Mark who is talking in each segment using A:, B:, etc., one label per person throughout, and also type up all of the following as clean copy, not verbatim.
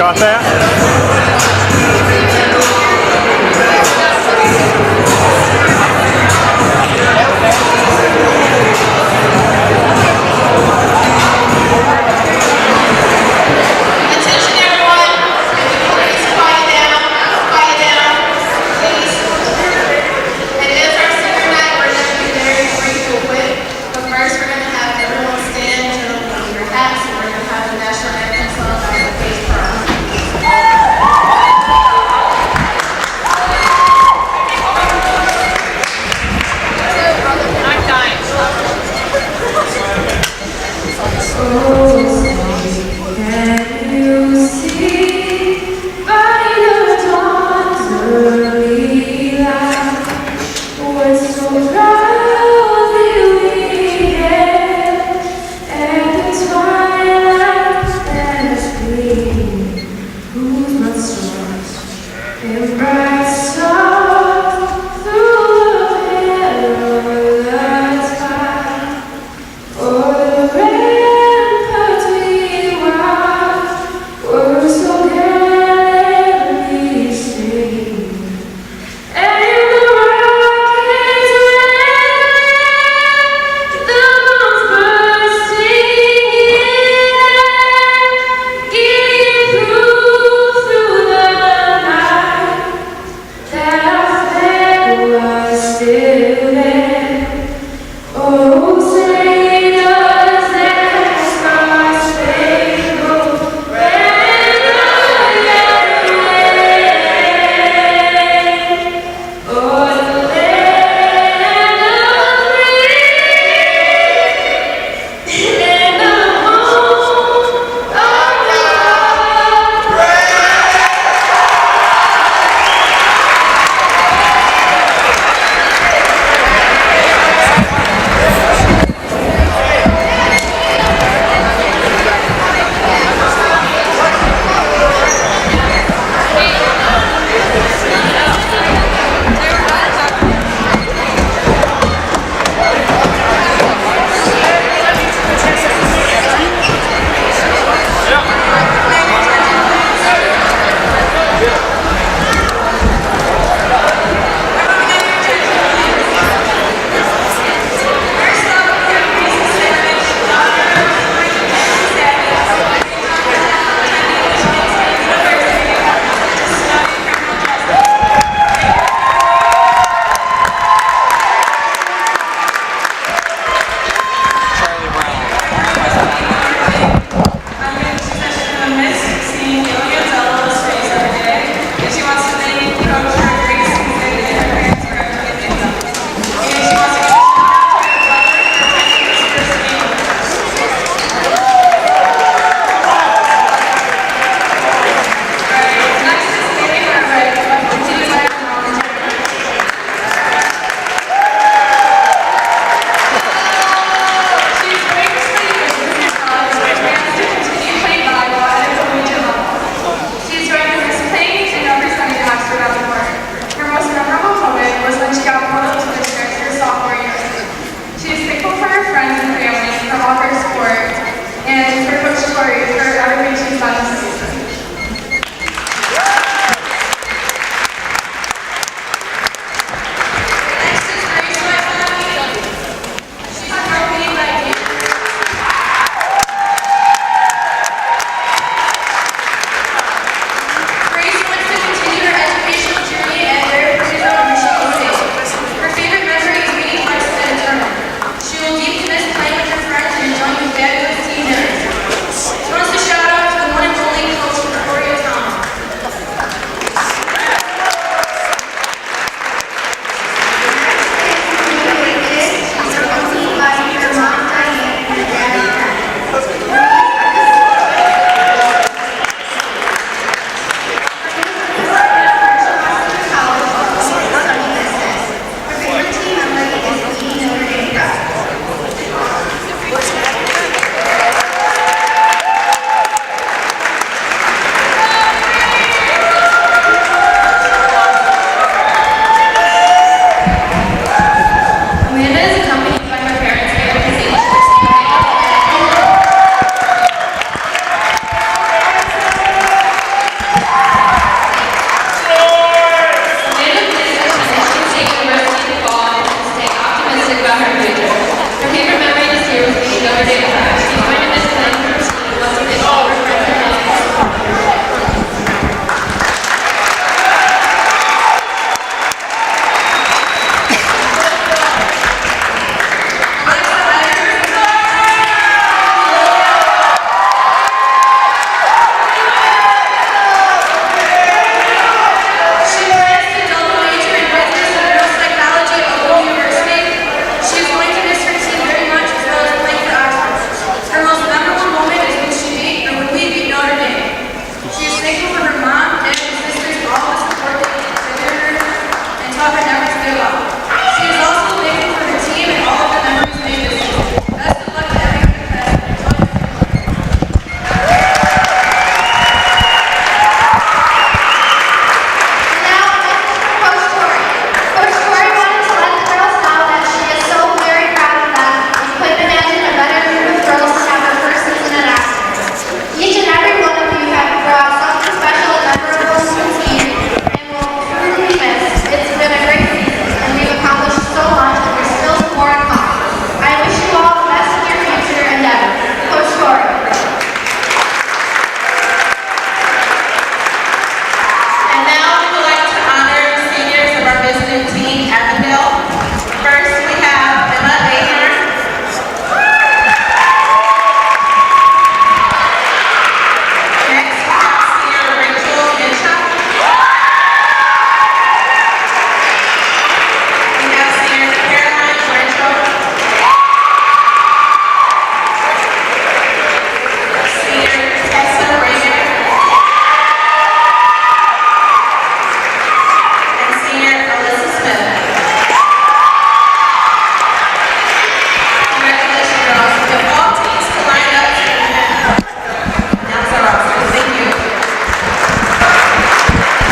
A: about that?
B: Attention everyone, please quiet down, please. It is our senior night, we're going to be very brief and quick, but first we're going to have everyone stand, gentlemen, on your hats, and we're going to have the national anthem sung by the Face Pride.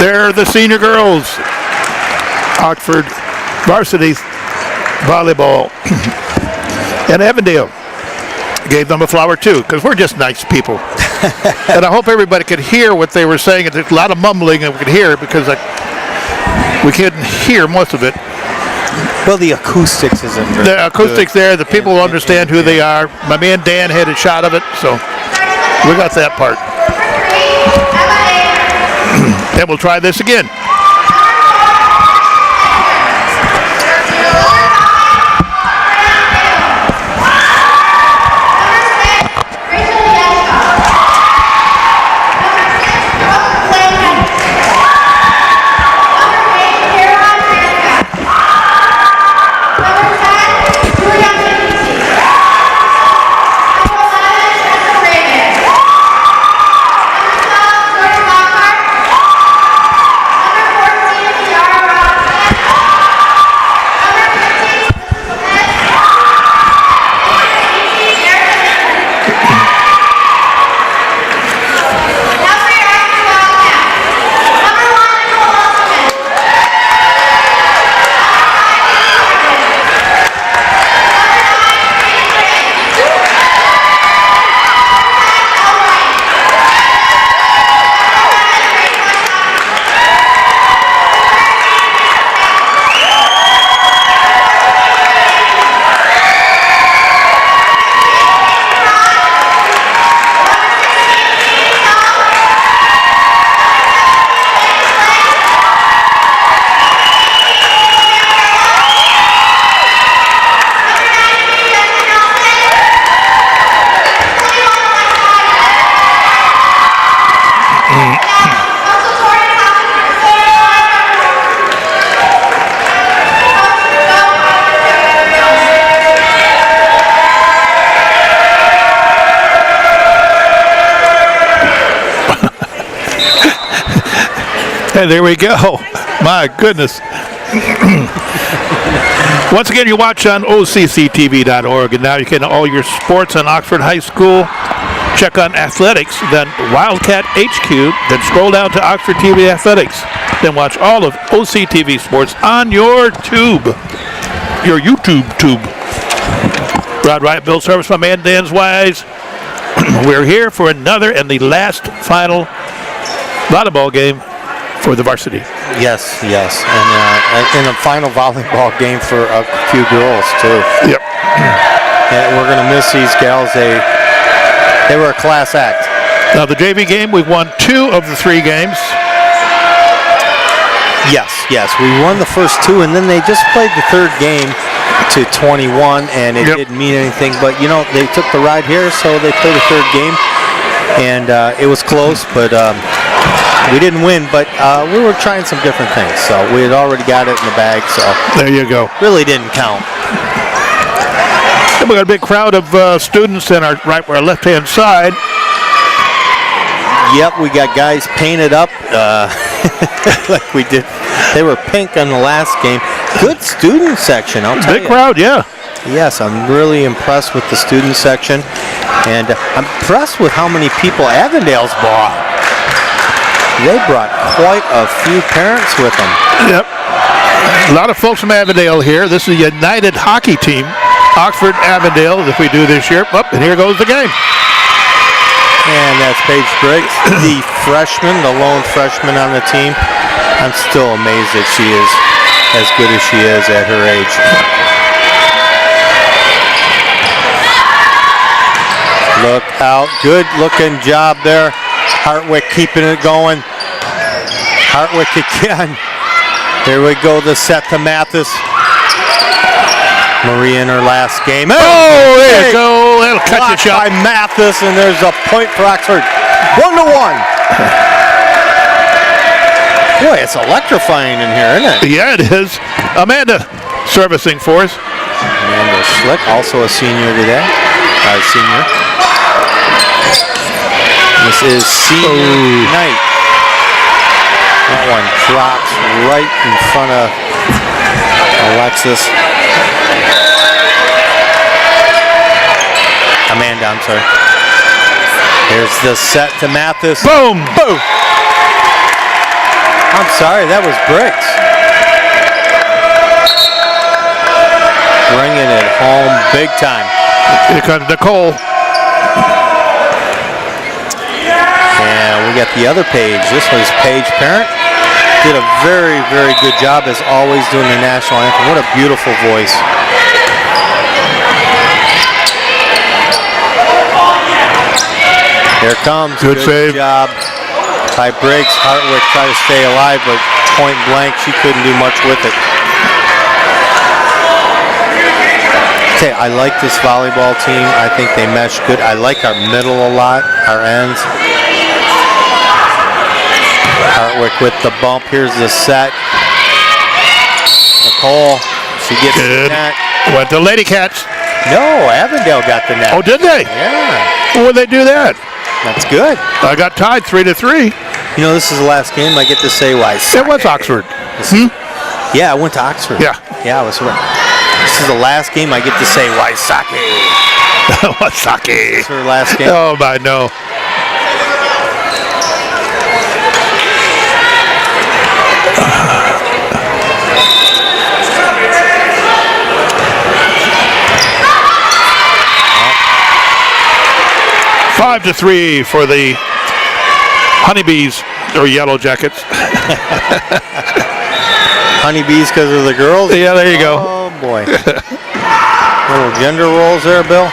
A: They're the senior girls. Oxford Varsity Volleyball. And Avondale gave them a flower too, because we're just nice people. And I hope everybody could hear what they were saying. There's a lot of mumbling, and we could hear it because we couldn't hear most of it.
C: Well, the acoustics isn't very
A: The acoustics
C: good.
A: there, the people will understand who they are. My man Dan had a shot of it, so we got that part. And we'll try this again. And there we go. My goodness. Once again, you watch on OCTV.org, and now you can all your sports on Oxford High School. Check on athletics, then Wildcat HQ, then scroll down to Oxford TV Athletics. Then watch all of OCTV sports on your tube, your YouTube tube. Rod Wright, Bill Service, my man Dan's Wise. We're here for another and the last final volleyball game for the varsity.
C: Yes, and a final volleyball game for a few girls too.
A: Yep.
C: And we're gonna miss these gals. They were a class act.
A: Now the JV game, we've won 2 of the 3 games.
C: Yes, we won the first 2, and then they just played the third game to 21, and it didn't mean anything. But you know, they took the ride here, so they played the third game, and it was close, but. We didn't win, but we were trying some different things. So we had already got it in the bag, so
A: there you go.
C: Really didn't count.
A: And we got a big crowd of students in our left-hand side.
C: Yep, we got guys painted up like we did. They were pink on the last game. Good student section, I'll tell you.
A: Big crowd, yeah.
C: Yes, I'm really impressed with the student section, and I'm impressed with how many people Avondale's brought. They brought quite a few parents with them.
A: Yep. A lot of folks from Avondale here. This is a United hockey team. Oxford, Avondale, if we do this year. And here goes the game.
C: And that's Paige Briggs, the freshman, the lone freshman on the team. I'm still amazed that she is as good as she is at her age. Look out. Good looking job there. Hartwick keeping it going. Hartwick again. Here we go, the set to Mathis. Maria in her last game.
A: Oh, there you go. That'll cut you shot.
C: By Mathis, and there's a point for Oxford. 1-1. Boy, it's electrifying in here, isn't it?
A: Yeah, it is. Amanda servicing for us.
C: Amanda Schlick, also a senior today. This is senior night. That one drops right in front of Alexis. Amanda, I'm sorry. Here's the set to Mathis.
A: Boom!
C: Boom! I'm sorry, that was Briggs. Bringing it home big time.
A: Here comes Nicole.
C: And we got the other Paige. This was Paige Parent. Did a very, very good job as always doing the national anthem. What a beautiful voice. Here it comes.
A: Good save.
C: Job by Briggs. Hartwick tried to stay alive, but point blank, she couldn't do much with it. Okay, I like this volleyball team. I think they mesh good. I like our middle a lot, our ends. Hartwick with the bump. Here's the set. Nicole, she gets the net.
A: Went to Lady Cats.
C: No, Avondale got the net.
A: Oh, did they?
C: Yeah.
A: When they do that?
C: That's good.
A: I got tied 3-3.
C: You know, this is the last game. I get to say why.
A: It was Oxford.
C: Yeah, I went to Oxford.
A: Yeah.
C: Yeah, I was right. This is the last game I get to say Waisake.
A: Wasaki.
C: This is her last game.
A: Oh, my no. Oh. 5-3 for the Honeybees or Yellow Jackets.
C: Honeybees because of the girls?
A: Yeah, there you go.
C: Oh, boy. Little gender roles there, Bill.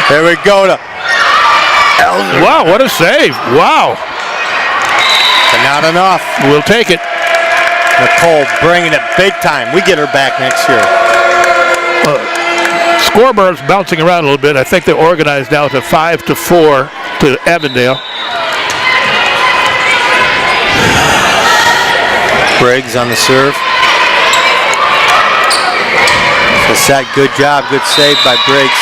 C: There we go to Elder.
A: Wow, what a save. Wow.
C: But not enough.
A: We'll take it.
C: Nicole bringing it big time. We get her back next year.
A: Scoreboard's bouncing around a little bit. I think they're organized now to 5-4 to Avondale.
C: Briggs on the serve. The set, good job, good save by Briggs.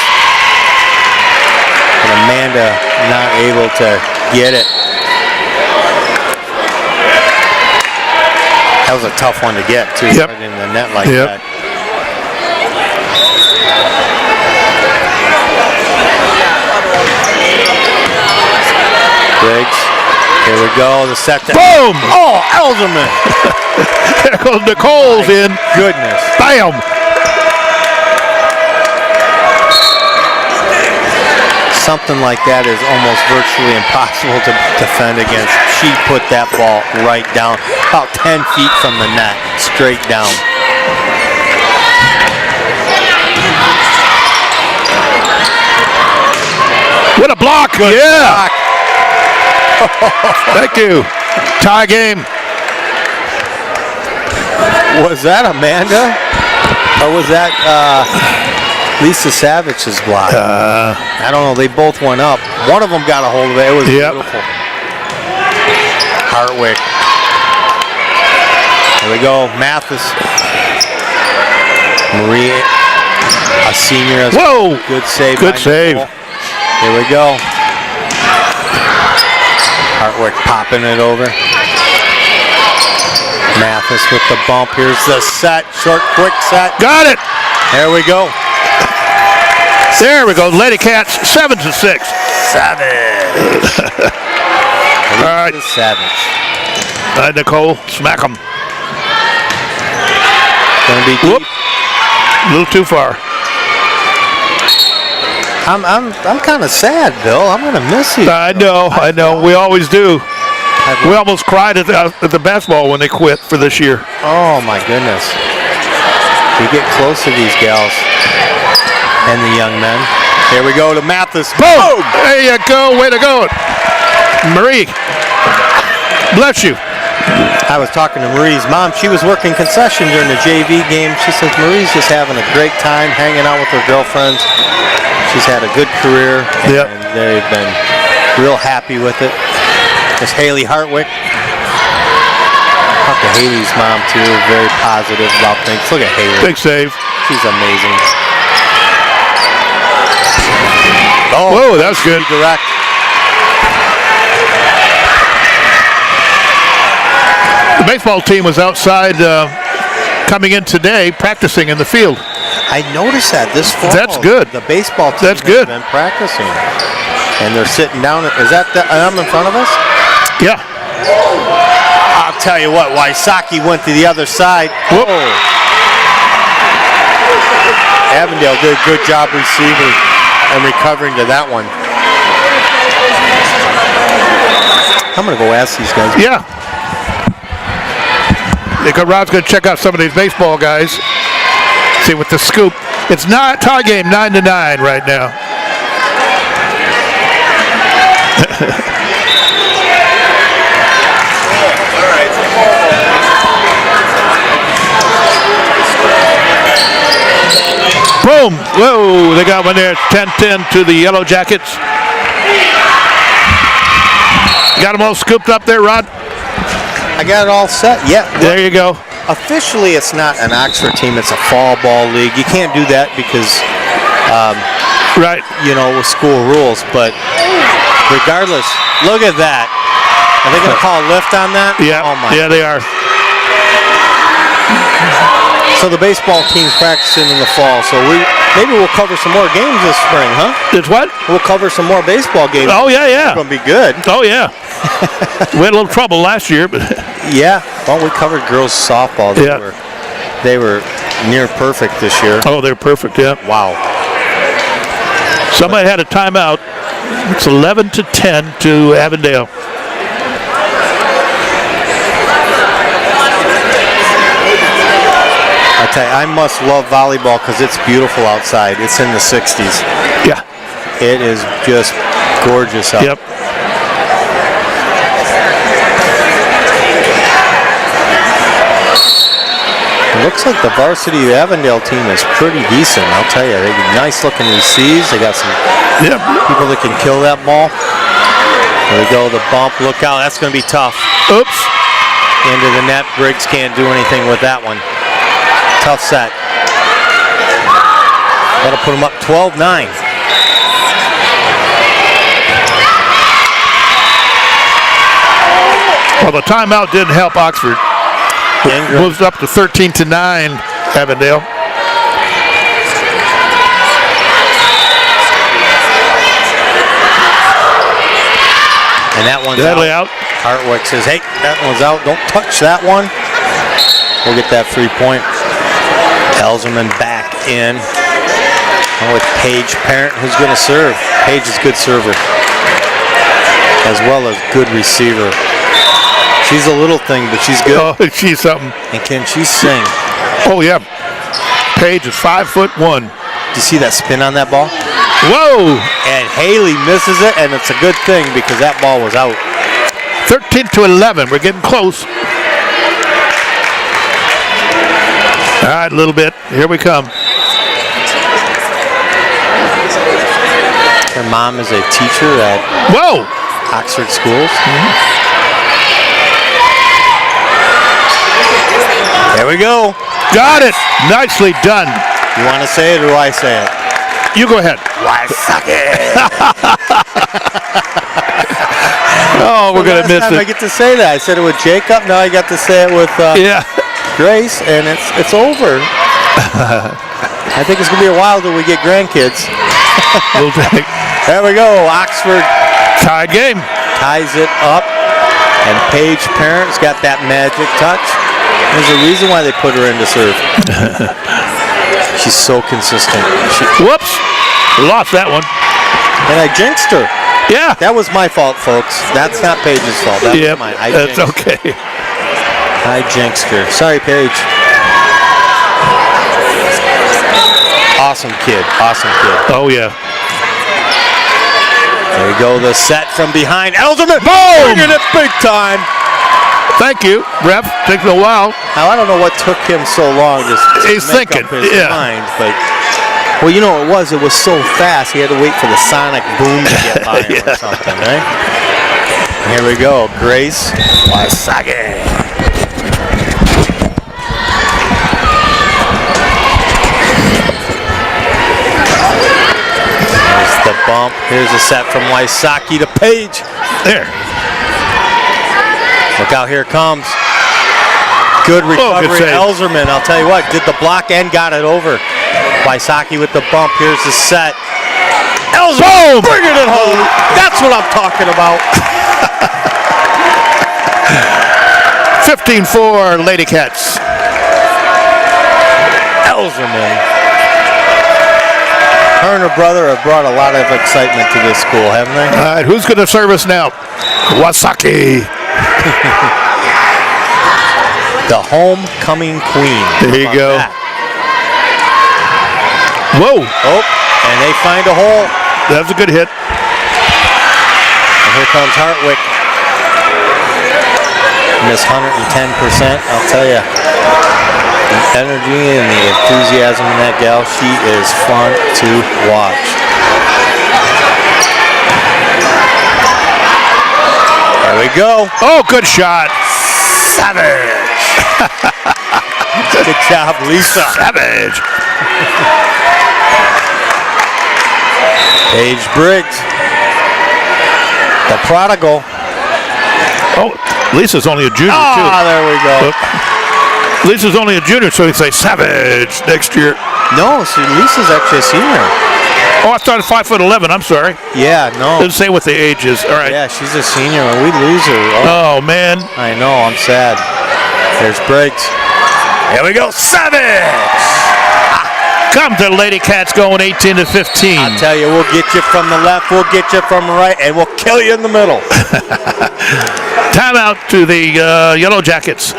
C: And Amanda not able to get it. That was a tough one to get too,
A: Yep.
C: right in the net like
A: Yep.
C: that. Briggs, here we go, the set.
A: Boom!
C: Oh, Elderman!
A: There goes Nicole's in.
C: Goodness.
A: Bam!
C: Something like that is almost virtually impossible to defend against. She put that ball right down, about 10 feet from the net, straight down.
A: What a block!
C: Good
A: Yeah!
C: block.
A: Thank you. Tie game.
C: Was that Amanda? Or was that Lisa Savage's block? I don't know. They both went up. One of them got a hold of it. It was beautiful. Hartwick. Here we go. Mathis. Marie, a senior as well.
A: Whoa!
C: Good save.
A: Good save.
C: Here we go. Hartwick popping it over. Mathis with the bump. Here's the set. Short, quick set.
A: Got it!
C: There we go.
A: There we go. Lady Cats, 7-6.
C: Savage.
A: All right.
C: Savage.
A: All right, Nicole, smack them.
C: Gonna be
A: Whoop.
C: deep.
A: A little too far.
C: I'm kind of sad, Bill. I'm gonna miss you.
A: I know. We always do. We almost cried at the basketball when they quit for this year.
C: Oh my goodness. You get close to these gals and the young men. Here we go to Mathis.
A: Boom! There you go. Way to go. Marie, bless you.
C: I was talking to Marie's mom. She was working concession during the JV game. She says Marie's just having a great time hanging out with her girlfriends. She's had a good career,
A: Yep.
C: and they've been real happy with it. There's Haley Hartwick. Talked to Haley's mom too, very positive about things. Look at Haley.
A: Big save.
C: She's amazing.
A: Whoa, that was good.
C: Direct.
A: The baseball team was outside coming in today, practicing in the field.
C: I noticed that this fall.
A: That's good.
C: The baseball team
A: That's good.
C: has been practicing, and they're sitting down. Is that the arm in front of us?
A: Yeah.
C: I'll tell you what, Wysocki went to the other side.
A: Whoop.
C: Avondale did a good job receiving and recovering to that one. I'm going to go ask these guys.
A: Yeah. Rod's going to check out some of these baseball guys. See what the scoop. It's not tie game 9-9 right now. Boom! Whoa! They got one there. 10-10 to the Yellow Jackets. Got them all scooped up there, Rod?
C: I got it all set. Yeah.
A: There you go.
C: Officially, it's not an Oxford team. It's a fall ball league. You can't do that because,
A: right.
C: You know, with school rules. But regardless, look at that. Are they going to call a lift on that?
A: Yeah.
C: Oh my.
A: Yeah, they are.
C: So the baseball team's practicing in the fall. So maybe we'll cover some more games this spring, huh?
A: It's what?
C: We'll cover some more baseball games.
A: Oh yeah, yeah.
C: It's going to be good.
A: Oh yeah. We had a little trouble last year, but
C: yeah. Well, we covered girls softball. They were near perfect this year.
A: Oh, they're perfect. Yeah.
C: Wow.
A: Somebody had a timeout. It's 11-10 to Avondale.
C: I tell you, I must love volleyball because it's beautiful outside. It's in the 60s.
A: Yeah.
C: It is just gorgeous out.
A: Yep.
C: It looks like the varsity Avondale team is pretty decent. I'll tell you, they got nice looking receives. They got some people that can kill that ball. There we go. The bump. Look out. That's going to be tough.
A: Oops.
C: Into the net. Briggs can't do anything with that one. Tough set. That'll put them up 12-9.
A: Well, the timeout didn't help Oxford. Moves up to 13-9, Avondale.
C: And that one's
A: out.
C: Hartwick says, hey, that one's out. Don't touch that one. We'll get that 3 point. Elzerman back in. With Paige Parent, who's going to serve. Paige is a good server, as well as good receiver. She's a little thing, but she's good.
A: Oh, she's something.
C: And can she sing?
A: Oh, yeah. Paige is 5'1".
C: Do you see that spin on that ball?
A: Whoa!
C: And Haley misses it, and it's a good thing because that ball was out.
A: 13-11. We're getting close. All right, a little bit. Here we come.
C: Her mom is a teacher at Oxford schools. There we go.
A: Got it. Nicely done.
C: You want to say it or do I say it?
A: You go ahead. Oh, we're going to miss it.
C: I get to say that. I said it with Jacob. Now I got to say it with Grace, and it's over. I think it's going to be a while till we get grandkids.
A: We'll take.
C: There we go. Oxford
A: tie game.
C: Ties it up, and Paige Parent's got that magic touch. There's a reason why they put her in to serve. She's so consistent.
A: Whoops. Lost that one.
C: And I jinxed her.
A: Yeah.
C: That was my fault, folks. That's not Paige's fault. That was mine.
A: That's okay.
C: I jinxed her. Sorry, Paige. Awesome kid. Awesome kid.
A: Oh, yeah.
C: There we go. The set from behind. Elzerman.
A: Boom!
C: Bringing it big time.
A: Thank you, ref. Takes a while.
C: Now, I don't know what took him so long to
A: He's
C: make
A: thinking.
C: up his mind, but well, you know it was so fast. He had to wait for the sonic boom to get by him or something, right? Here we go, Grace Wysocki. There's the bump. Here's a set from Wysocki to Paige.
A: There.
C: Look out, here it comes. Good recovery, Elzerman. I'll tell you what, did the block and got it over. Wysocki with the bump. Here's the set. Elzerman bringing it home. That's what I'm talking about.
A: 15-4 Lady Cats.
C: Elzerman. Her and her brother have brought a lot of excitement to this school, haven't they?
A: All right, who's going to serve us now? Wasaki.
C: The homecoming queen.
A: There you go.
C: That?
A: Whoa.
C: Oh, and they find a hole.
A: That was a good hit.
C: And here comes Hartwick. Miss 110%, I'll tell you. The energy and the enthusiasm in that gal, she is fun to watch. There we go.
A: Oh, good shot.
C: Savage. Good job, Lisa.
A: Savage.
C: Paige Briggs. The prodigal.
A: Oh, Lisa's only a junior,
C: Ah,
A: too.
C: there we go.
A: Lisa's only a junior, so he'd say Savage next year.
C: No, see, Lisa's actually a senior.
A: Oh, I thought 5'11", I'm sorry.
C: Yeah, no.
A: Didn't say what the age is. All right.
C: Yeah, she's a senior, and we lose her.
A: Oh, man.
C: I know, I'm sad. There's Briggs. Here we go, Savage!
A: Come to Lady Cats going 18-15.
C: I'll tell you, we'll get you from the left, we'll get you from the right, and we'll kill you in the middle.
A: Timeout to the Yellow Jackets.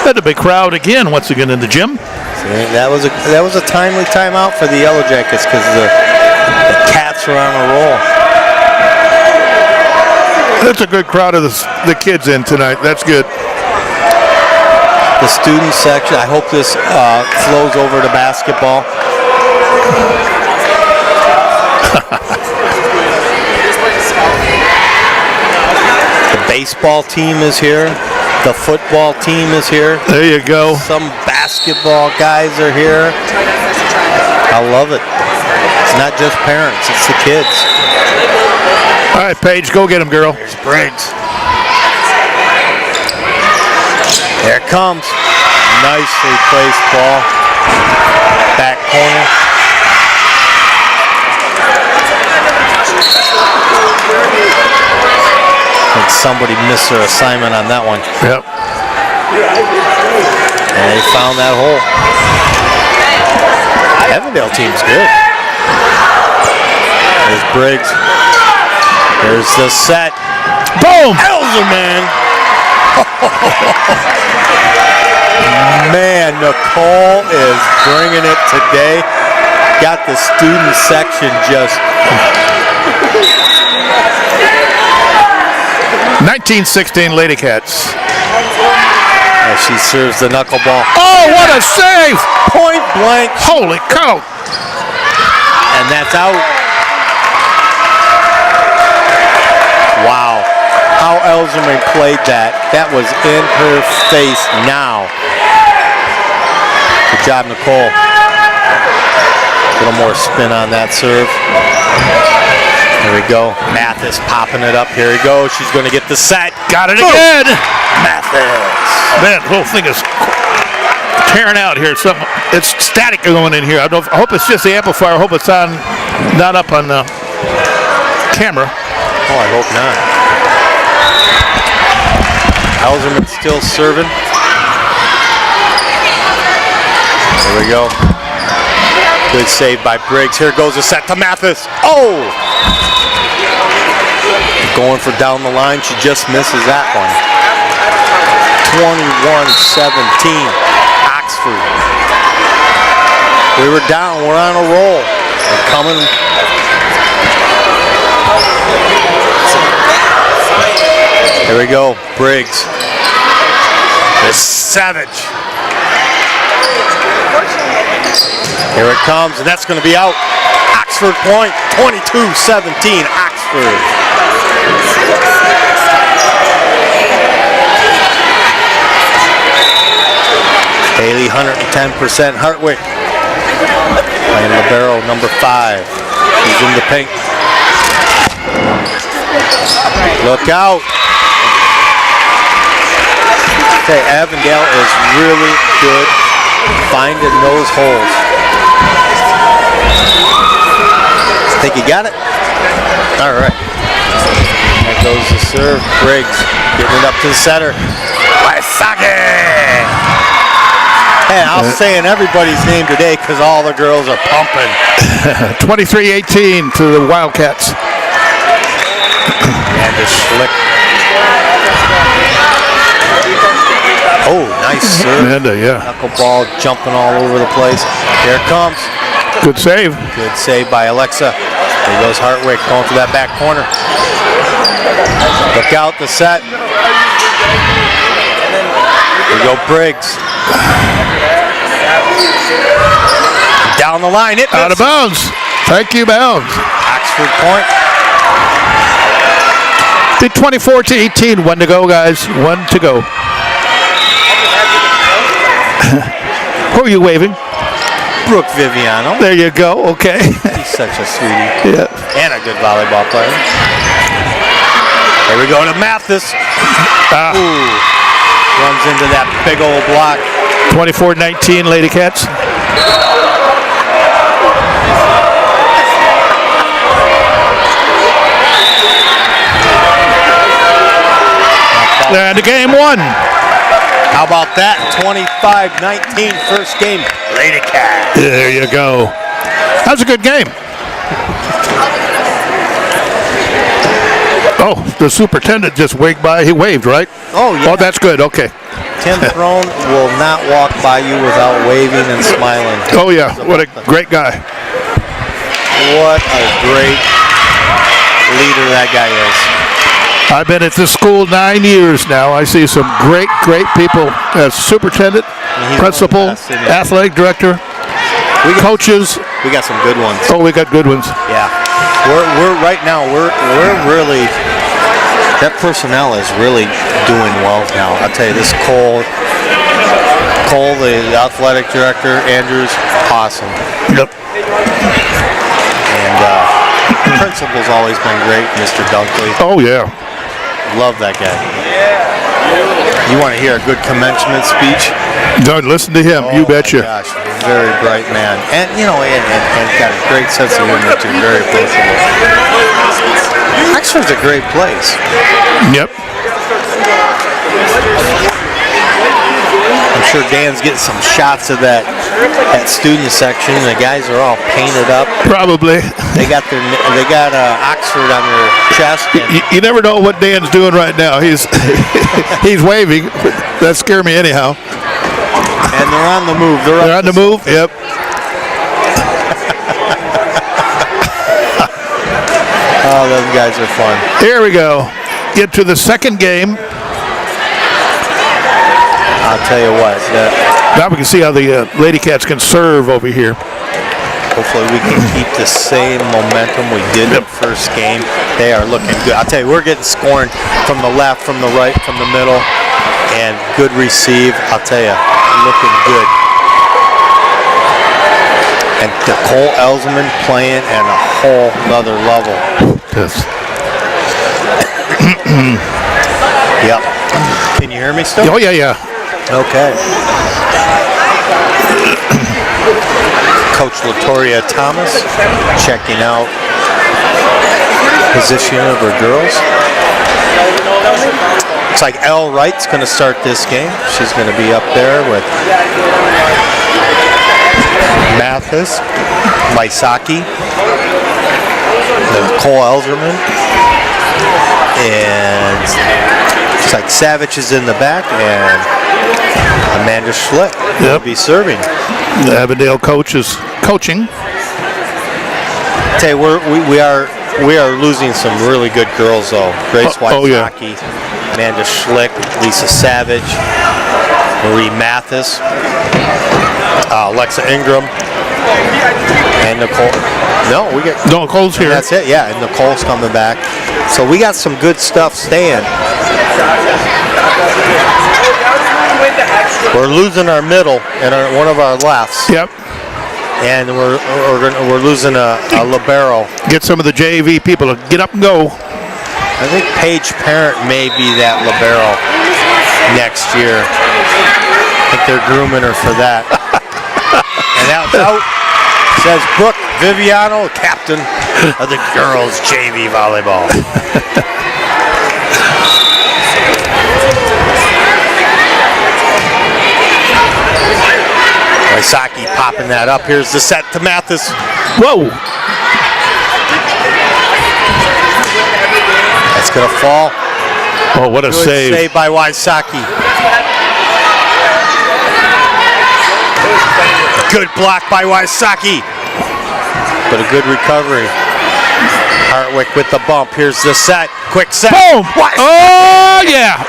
A: Had a big crowd again, once again in the gym.
C: See, that was a timely timeout for the Yellow Jackets because the Cats are on a roll.
A: That's a good crowd of the kids in tonight. That's good.
C: The student section, I hope this flows over to basketball. The baseball team is here. The football team is here.
A: There you go.
C: Some basketball guys are here. I love it. It's not just parents, it's the kids.
A: All right, Paige, go get him, girl.
C: There's Briggs. There it comes. Nicely placed ball. Back corner. I think somebody missed their assignment on that one.
A: Yep.
C: And they found that hole. Avondale team's good. There's Briggs. There's the set.
A: Boom!
C: Elzerman. Man, Nicole is bringing it today. Got the student section just
A: 19-16 Lady Cats.
C: as she serves the knuckleball.
A: Oh, what a save!
C: Point blank.
A: Holy cow!
C: And that's out. Wow. How Elzerman played that. That was in her face now. Good job, Nicole. A little more spin on that serve. Here we go. Mathis popping it up. Here he goes. She's going to get the set.
A: Got it again!
C: Mathis.
A: Man, the whole thing is tearing out here. It's static going in here. I hope it's just the amplifier. I hope it's on, not up on the camera.
C: Oh, I hope not. Elzerman still serving. Here we go. Good save by Briggs. Here goes a set to Mathis. Oh! Going for down the line. She just misses that one. 21-17. Oxford. We were down. We're on a roll. We're coming. Here we go. Briggs. The Savage. Here it comes, and that's going to be out. Oxford point, 22-17, Oxford. Haley, 110%. Hartwick playing libero, number 5. He's in the pink. Look out. Okay, Avondale is really good finding those holes. Think you got it? All right. there goes the serve. Briggs getting it up to the center. Waisake! Hey, I'm saying everybody's name today because all the girls are pumping.
A: 23-18 to the Wildcats.
C: And the Schlick. Oh, nice serve.
A: Amanda, yeah.
C: Knuckleball jumping all over the place. Here it comes.
A: Good save.
C: Good save by Alexa. There goes Hartwick going to that back corner. Look out the set. Here we go Briggs. Down the line. It
A: Out of bounds. Thank you, bounds.
C: Oxford point.
A: Did 24-18. 1 to go, guys. 1 to go. Who are you waving?
C: Brooke Viviano.
A: There you go. Okay.
C: He's such a sweetie.
A: Yeah.
C: And a good volleyball player. Here we go to Mathis. Ooh. Runs into that big old block.
A: 24-19, Lady Cats. And the game won.
C: How about that? 25-19 first game. Lady Cat.
A: There you go. That was a good game. Oh, the superintendent just waved by. He waved, right?
C: Oh, yeah.
A: Oh, that's good. Okay.
C: Tim Throne will not walk by you without waving and smiling.
A: Oh, yeah. What a great guy.
C: What a great leader that guy is.
A: I've been at this school 9 years now. I see some great, great people as superintendent, principal, athletic director, coaches.
C: We got some good ones.
A: Oh, we got good ones.
C: Yeah. We're right now, we're really, that personnel is really doing well now. I'll tell you, this Cole, the athletic director, Andrews, awesome.
A: Yep.
C: And the principal's always been great, Mr. Dunkley.
A: Oh, yeah.
C: Love that guy. You want to hear a good commencement speech?
A: Don't listen to him. You betcha.
C: Oh my gosh, very bright man, and you know, and got a great sense of humor too. Very approachable. Oxford's a great place.
A: Yep.
C: I'm sure Dan's getting some shots of that student section. The guys are all painted up.
A: Probably.
C: They got Oxford on their chest.
A: You never know what Dan's doing right now. He's he's waving. That scared me anyhow.
C: And they're on the move.
A: They're on the move. Yep.
C: Oh, those guys are fun.
A: Here we go. Get to the second game.
C: I'll tell you what.
A: Now we can see how the Lady Cats can serve over here.
C: Hopefully we can keep the same momentum we did in the first game. They are looking good. I'll tell you, we're getting scoring from the left, from the right, from the middle, and good receive. I'll tell you, looking good. And Nicole Elzman playing at a whole nother level.
A: Yes.
C: Yep. Can you hear me still?
A: Oh, yeah, yeah.
C: Okay. Coach Latoria Thomas checking out position of her girls. Looks like Elle Wright's going to start this game. She's going to be up there with Mathis, Waisake, Nicole Elzerman, and looks like Savage is in the back, and Amanda Schlick will be serving.
A: The Avondale coach is coaching.
C: Tell you, we are losing some really good girls though. Grace Waisake, Amanda Schlick, Lisa Savage, Marie Mathis, Alexa Ingram, and Nicole. No, we got
A: Nicole's here.
C: That's it. Yeah, and Nicole's coming back. So we got some good stuff staying. We're losing our middle and one of our lefts.
A: Yep.
C: And we're losing a libero.
A: Get some of the JV people to get up and go.
C: I think Paige Parent may be that libero next year. I think they're grooming her for that. And out, says Brooke Viviano, captain of the girls JV volleyball. Waisaki popping that up. Here's the set to Mathis.
A: Whoa.
C: That's going to fall.
A: Oh, what a
C: Good
A: save.
C: by Waisaki. Good block by Waisaki. But a good recovery. Hartwick with the bump. Here's the set. Quick set.
A: Boom. Oh, yeah.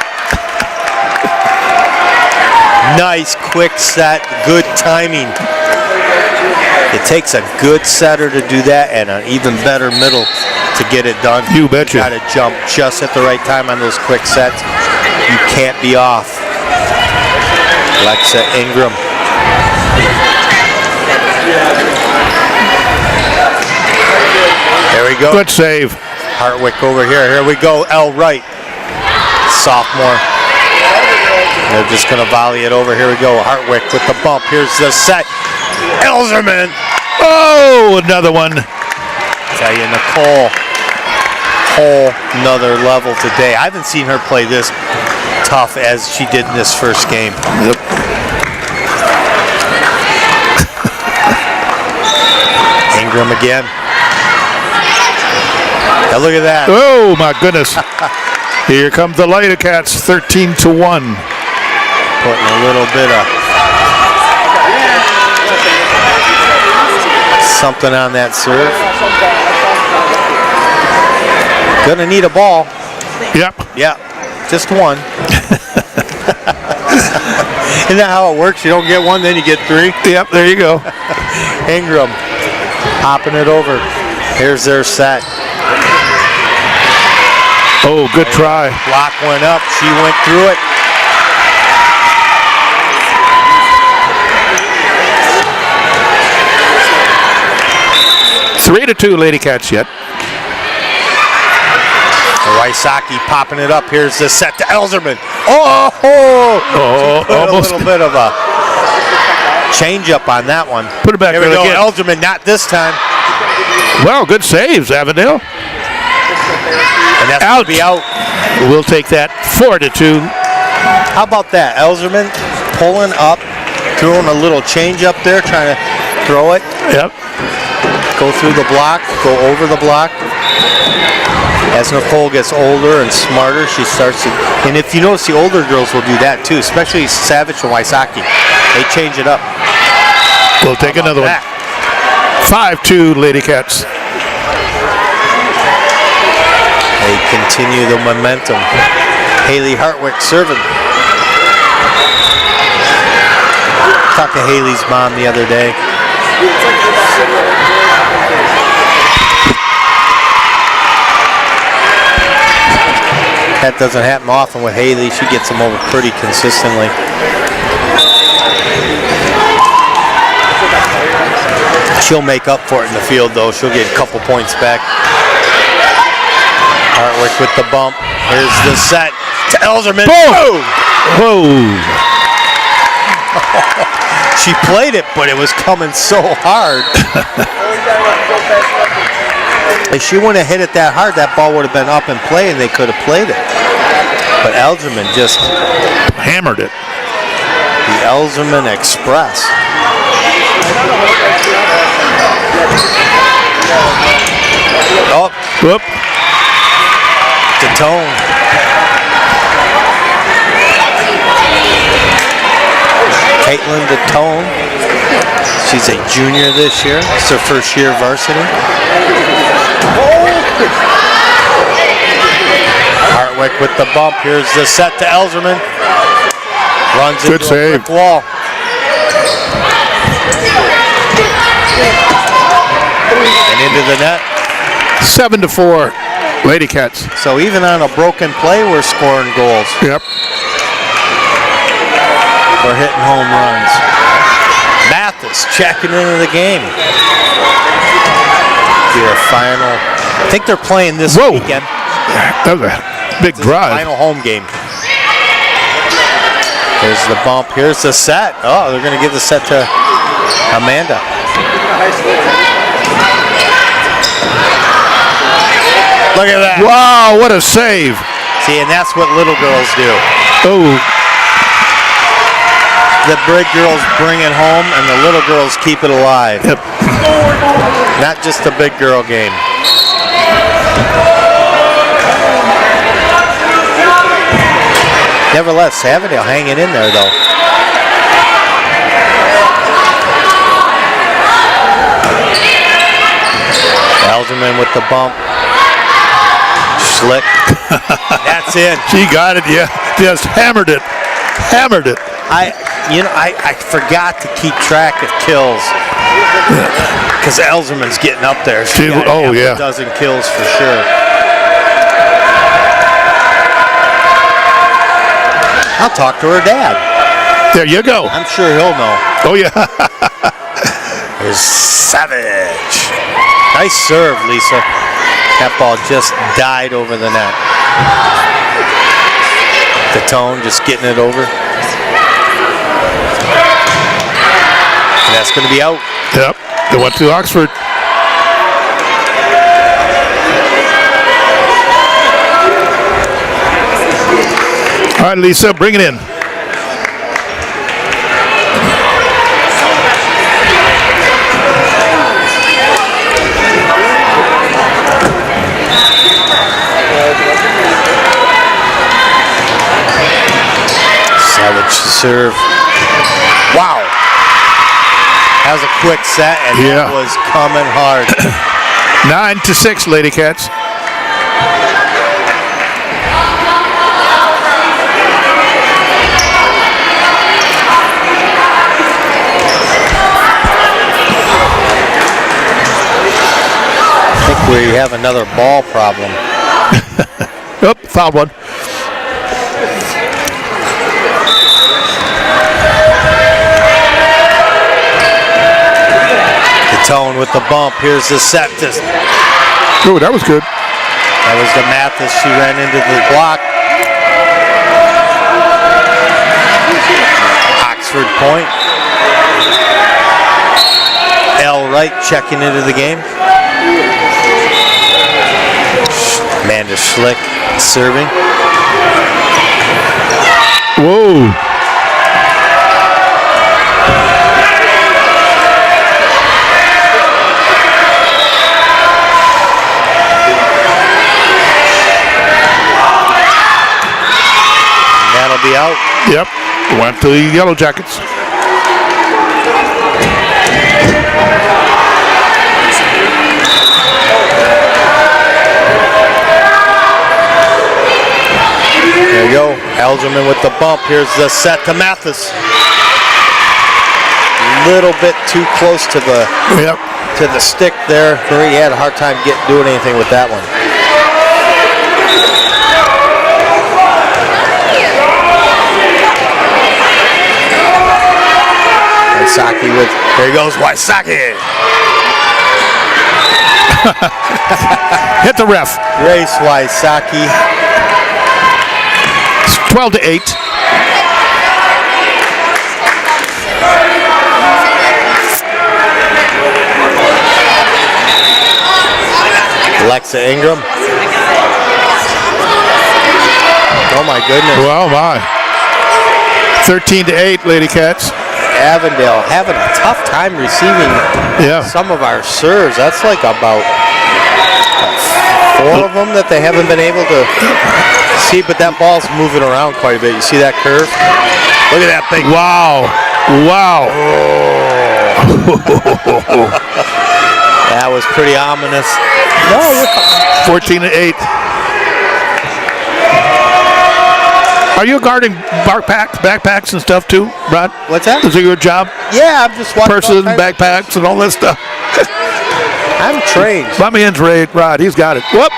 C: Nice quick set. Good timing. It takes a good setter to do that and an even better middle to get it done.
A: You betcha.
C: You got to jump just at the right time on those quick sets. You can't be off. Alexa Ingram. There we go.
A: Good save.
C: Hartwick over here. Here we go. L. Wright. Sophomore. They're just going to volley it over. Here we go. Hartwick with the bump. Here's the set. Elzerman.
A: Oh, another one.
C: Tell you, Nicole, whole nother level today. I haven't seen her play this tough as she did in this first game.
A: Yep.
C: Ingram again. Now look at that.
A: Oh, my goodness. Here comes the Lady Cats, 13-1.
C: Putting a little bit of something on that serve. Gonna need a ball.
A: Yep.
C: Yeah, just one. Isn't that how it works? You don't get one, then you get three.
A: Yep, there you go.
C: Ingram hopping it over. Here's their set.
A: Oh, good try.
C: Block went up. She went through it.
A: Three to 2 Lady Cats yet.
C: Waisaki popping it up. Here's the set to Elzerman. Oh,
A: almost.
C: A little bit of a change up on that one.
A: Put it back
C: Here we
A: there
C: go.
A: again.
C: Elzerman, not this time.
A: Well, good saves, Avondale.
C: And that's
A: Out.
C: going to be out.
A: We'll take that 4 to 2.
C: How about that? Elzerman pulling up, throwing a little change up there, trying to throw it.
A: Yep.
C: Go through the block, go over the block. As Nicole gets older and smarter, she starts to, and if you notice, the older girls will do that too, especially Savage and Waisaki. They change it up.
A: We'll take another one. 5-2 Lady Cats.
C: They continue the momentum. Haley Hartwick serving. Talked to Haley's mom the other day. That doesn't happen often with Haley. She gets them over pretty consistently. She'll make up for it in the field, though. She'll get a couple points back. Hartwick with the bump. Here's the set to Elzerman.
A: Boom! Whoa!
C: She played it, but it was coming so hard. If she wouldn't have hit it that hard, that ball would have been up in play and they could have played it. But Elzerman just
A: Hammered it.
C: the Elzerman Express. Oh,
A: Whoop.
C: Datone. Caitlin Datone. She's a junior this year. It's her first year varsity. Hartwick with the bump. Here's the set to Elzerman. Runs
A: Good
C: into
A: save.
C: a brick wall. And into the net.
A: 7-4 Lady Cats.
C: So even on a broken play, we're scoring goals.
A: Yep.
C: We're hitting home runs. Mathis checking into the game. Be a final. I think they're playing this
A: Whoa.
C: weekend.
A: That was a big drive.
C: Final home game. There's the bump. Here's the set. Oh, they're going to give the set to Amanda. Look at that.
A: Wow, what a save.
C: See, and that's what little girls do.
A: Oh,
C: the big girls bring it home and the little girls keep it alive.
A: Yep.
C: Not just a big girl game. Nevertheless, Avondale hanging in there though. Algerman with the bump. Schlick. That's in.
A: She got it, yeah. Just hammered it. Hammered it.
C: I forgot to keep track of kills. Because Elzerman's getting up there. She got a dozen kills for sure. I'll talk to her dad.
A: There you go.
C: I'm sure he'll know.
A: Oh, yeah.
C: There's Savage. Nice serve, Lisa. That ball just died over the net. The tone just getting it over. And that's going to be out.
A: Yep. They went to Oxford. All right, Lisa, bring it in.
C: Savage serve. Wow. That was a quick set, and it was coming hard.
A: 9-6, Lady Cats.
C: I think we have another ball problem.
A: Oh, found one.
C: Tone with the bump. Here's the set.
A: Oh, that was good.
C: That was the Mathis. She ran into the block. Oxford point. L. Wright checking into the game. Amanda Schlick serving.
A: Whoa.
C: Be out.
A: Yep. Went to the Yellow Jackets.
C: There you go. Algerman with the bump. Here's the set to Mathis. Little bit too close to the stick there. He had a hard time doing anything with that one. Wysocki with, there goes Wysocki.
A: Hit the ref.
C: Grace Wysocki.
A: 12-8.
C: Alexa Ingram. Oh my goodness.
A: Well, my. 13-8, Lady Cats.
C: Avondale having a tough time receiving some of our serves. That's like about 4 of them that they haven't been able to see, but that ball's moving around quite a bit. You see that curve? Look at that thing.
A: Wow. Wow.
C: Oh. That was pretty ominous. No, you're fine.
A: 14-8. Are you guarding backpacks and stuff too, Rod?
C: What's that?
A: Is it your job?
C: Yeah, I'm just watching.
A: Purses and backpacks and all that stuff.
C: I'm trained.
A: Let me in, Rod. He's got it. Whoop.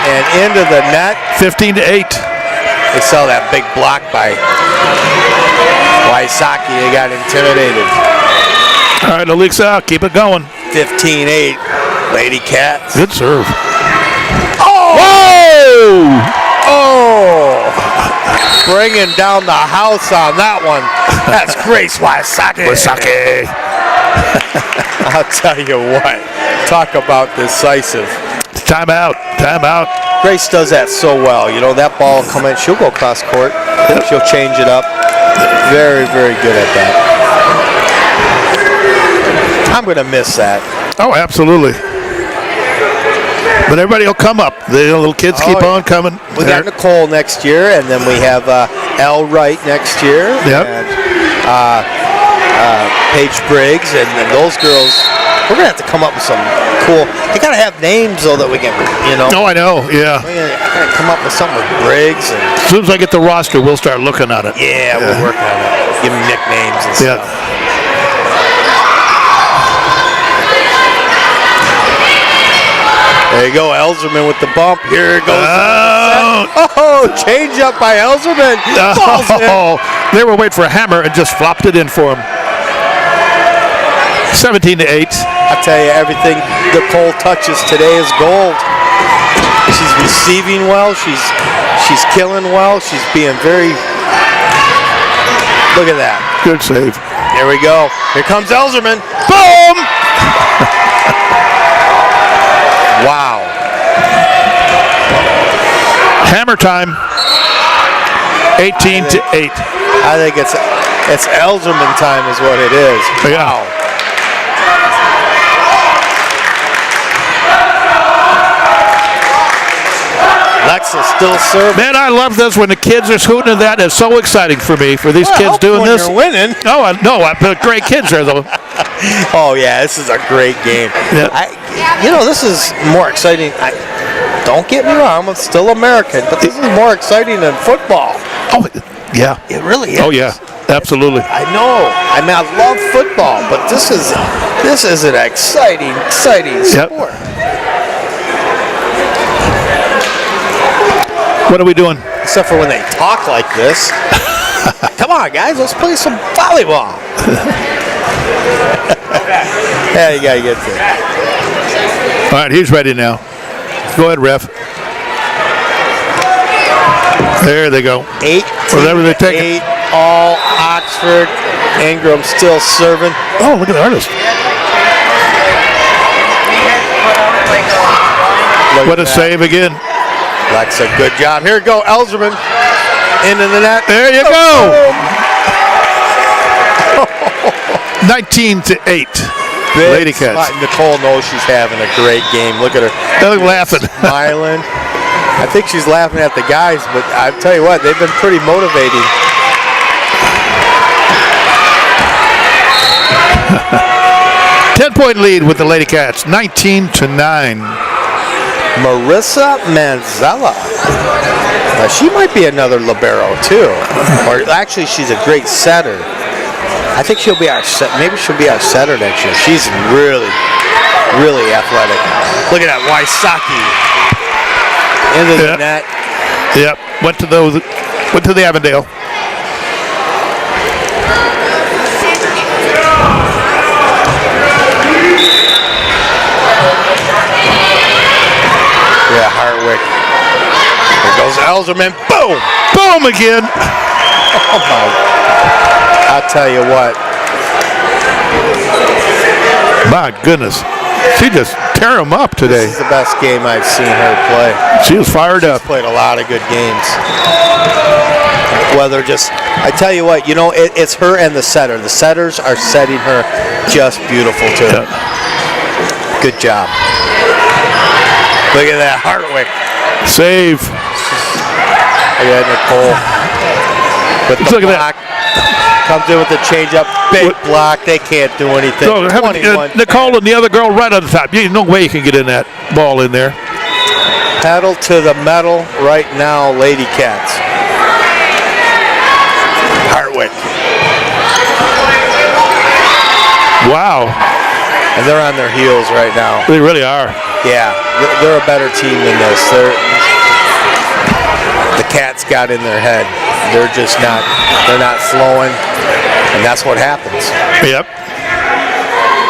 C: And into the net.
A: 15-8.
C: They saw that big block by Wysocki. They got intimidated.
A: All right, Alexa, keep it going.
C: 15-8. Lady Cats.
A: Good serve.
C: Oh!
A: Whoa!
C: Oh! Bringing down the house on that one. That's Grace Wysocki. I'll tell you what. Talk about decisive.
A: Timeout.
C: Grace does that so well. You know, that ball will come in. She'll go cross court. She'll change it up. Very, very good at that. I'm going to miss that.
A: Oh, absolutely. But everybody will come up. The little kids keep on coming.
C: We got Nicole next year, and then we have Elle Wright next year.
A: Yep.
C: And Paige Briggs, and those girls. We're going to have to come up with some cool. You got to have names, though, that we can,
A: Oh, I know, yeah.
C: I got to come up with something with Briggs. And,
A: As soon as I get the roster, we'll start looking at it.
C: yeah, we're working on it. Give them nicknames and stuff. There you go, Elzerman with the bump. Here it goes. Oh, change up by Elzerman.
A: Oh, they were waiting for a hammer and just flopped it in for him. 17-8.
C: I tell you, everything Nicole touches today is gold. She's receiving well. She's killing well. She's being very. Look at that.
A: Good save.
C: There we go. Here comes Elzerman. Boom! Wow.
A: Hammer time. 18-8.
C: I think it's Elzerman time is what it is.
A: Yeah.
C: Wow. Lexa still serving.
A: Man, I love this when the kids are scooting at that. It's so exciting for me, for these kids doing
C: when
A: this.
C: You're winning.
A: No, but great kids are, though.
C: Oh, yeah, this is a great game.
A: Yeah.
C: This is more exciting. Don't get me wrong, I'm still American, but this is more exciting than football.
A: Oh, yeah.
C: It really is.
A: Oh, yeah, absolutely.
C: I know. I mean, I love football, but this is an exciting sport.
A: What are we doing?
C: Except for when they talk like this. Come on, guys, let's play some volleyball. Yeah, you gotta get there.
A: All right, he's ready now. Go ahead, ref. There they go.
C: 8,
A: Whatever they take it.
C: 8, all Oxford. Ingram still serving.
A: Oh, look at the artist. What a save again.
C: Lexa, good job. Here we go, Elzerman. Into the net.
A: There you go. 19-8. Lady Cats.
C: Nicole knows she's having a great game. Look at her.
A: They're laughing.
C: Smiling. I think she's laughing at the guys, but I tell you what, they've been pretty motivating.
A: Ten-point lead with the Lady Cats, 19-9.
C: Marissa Manzella. Now, she might be another libero too, or actually, she's a great setter. I think she'll be our maybe she'll be our setter next year. She's really, really athletic. Look at that, Wysocki into the net.
A: Yep, went to the Avondale.
C: Yeah, Hartwick. There goes Elzerman. Boom!
A: Boom again.
C: Oh my! I'll tell you what.
A: My goodness, she just tear them up today.
C: This is the best game I've seen her play.
A: She was fired up.
C: She's played a lot of good games. Whether I tell you what, it's her and the setter. The setters are setting her just beautiful too.
A: Yeah.
C: Good job. Look at that, Hartwick.
A: Save.
C: Look at Nicole. With the
A: Look at
C: block. Comes in with the change-up. Big block. They can't do anything.
A: No, Nicole and the other girl right on the top. No way you can get in that ball in there.
C: Pedal to the metal right now, Lady Cats. Hartwick.
A: Wow.
C: And they're on their heels right now.
A: They really are.
C: Yeah, they're a better team than this. The Cats got in their head. They're not flowing, and that's what happens.
A: Yep.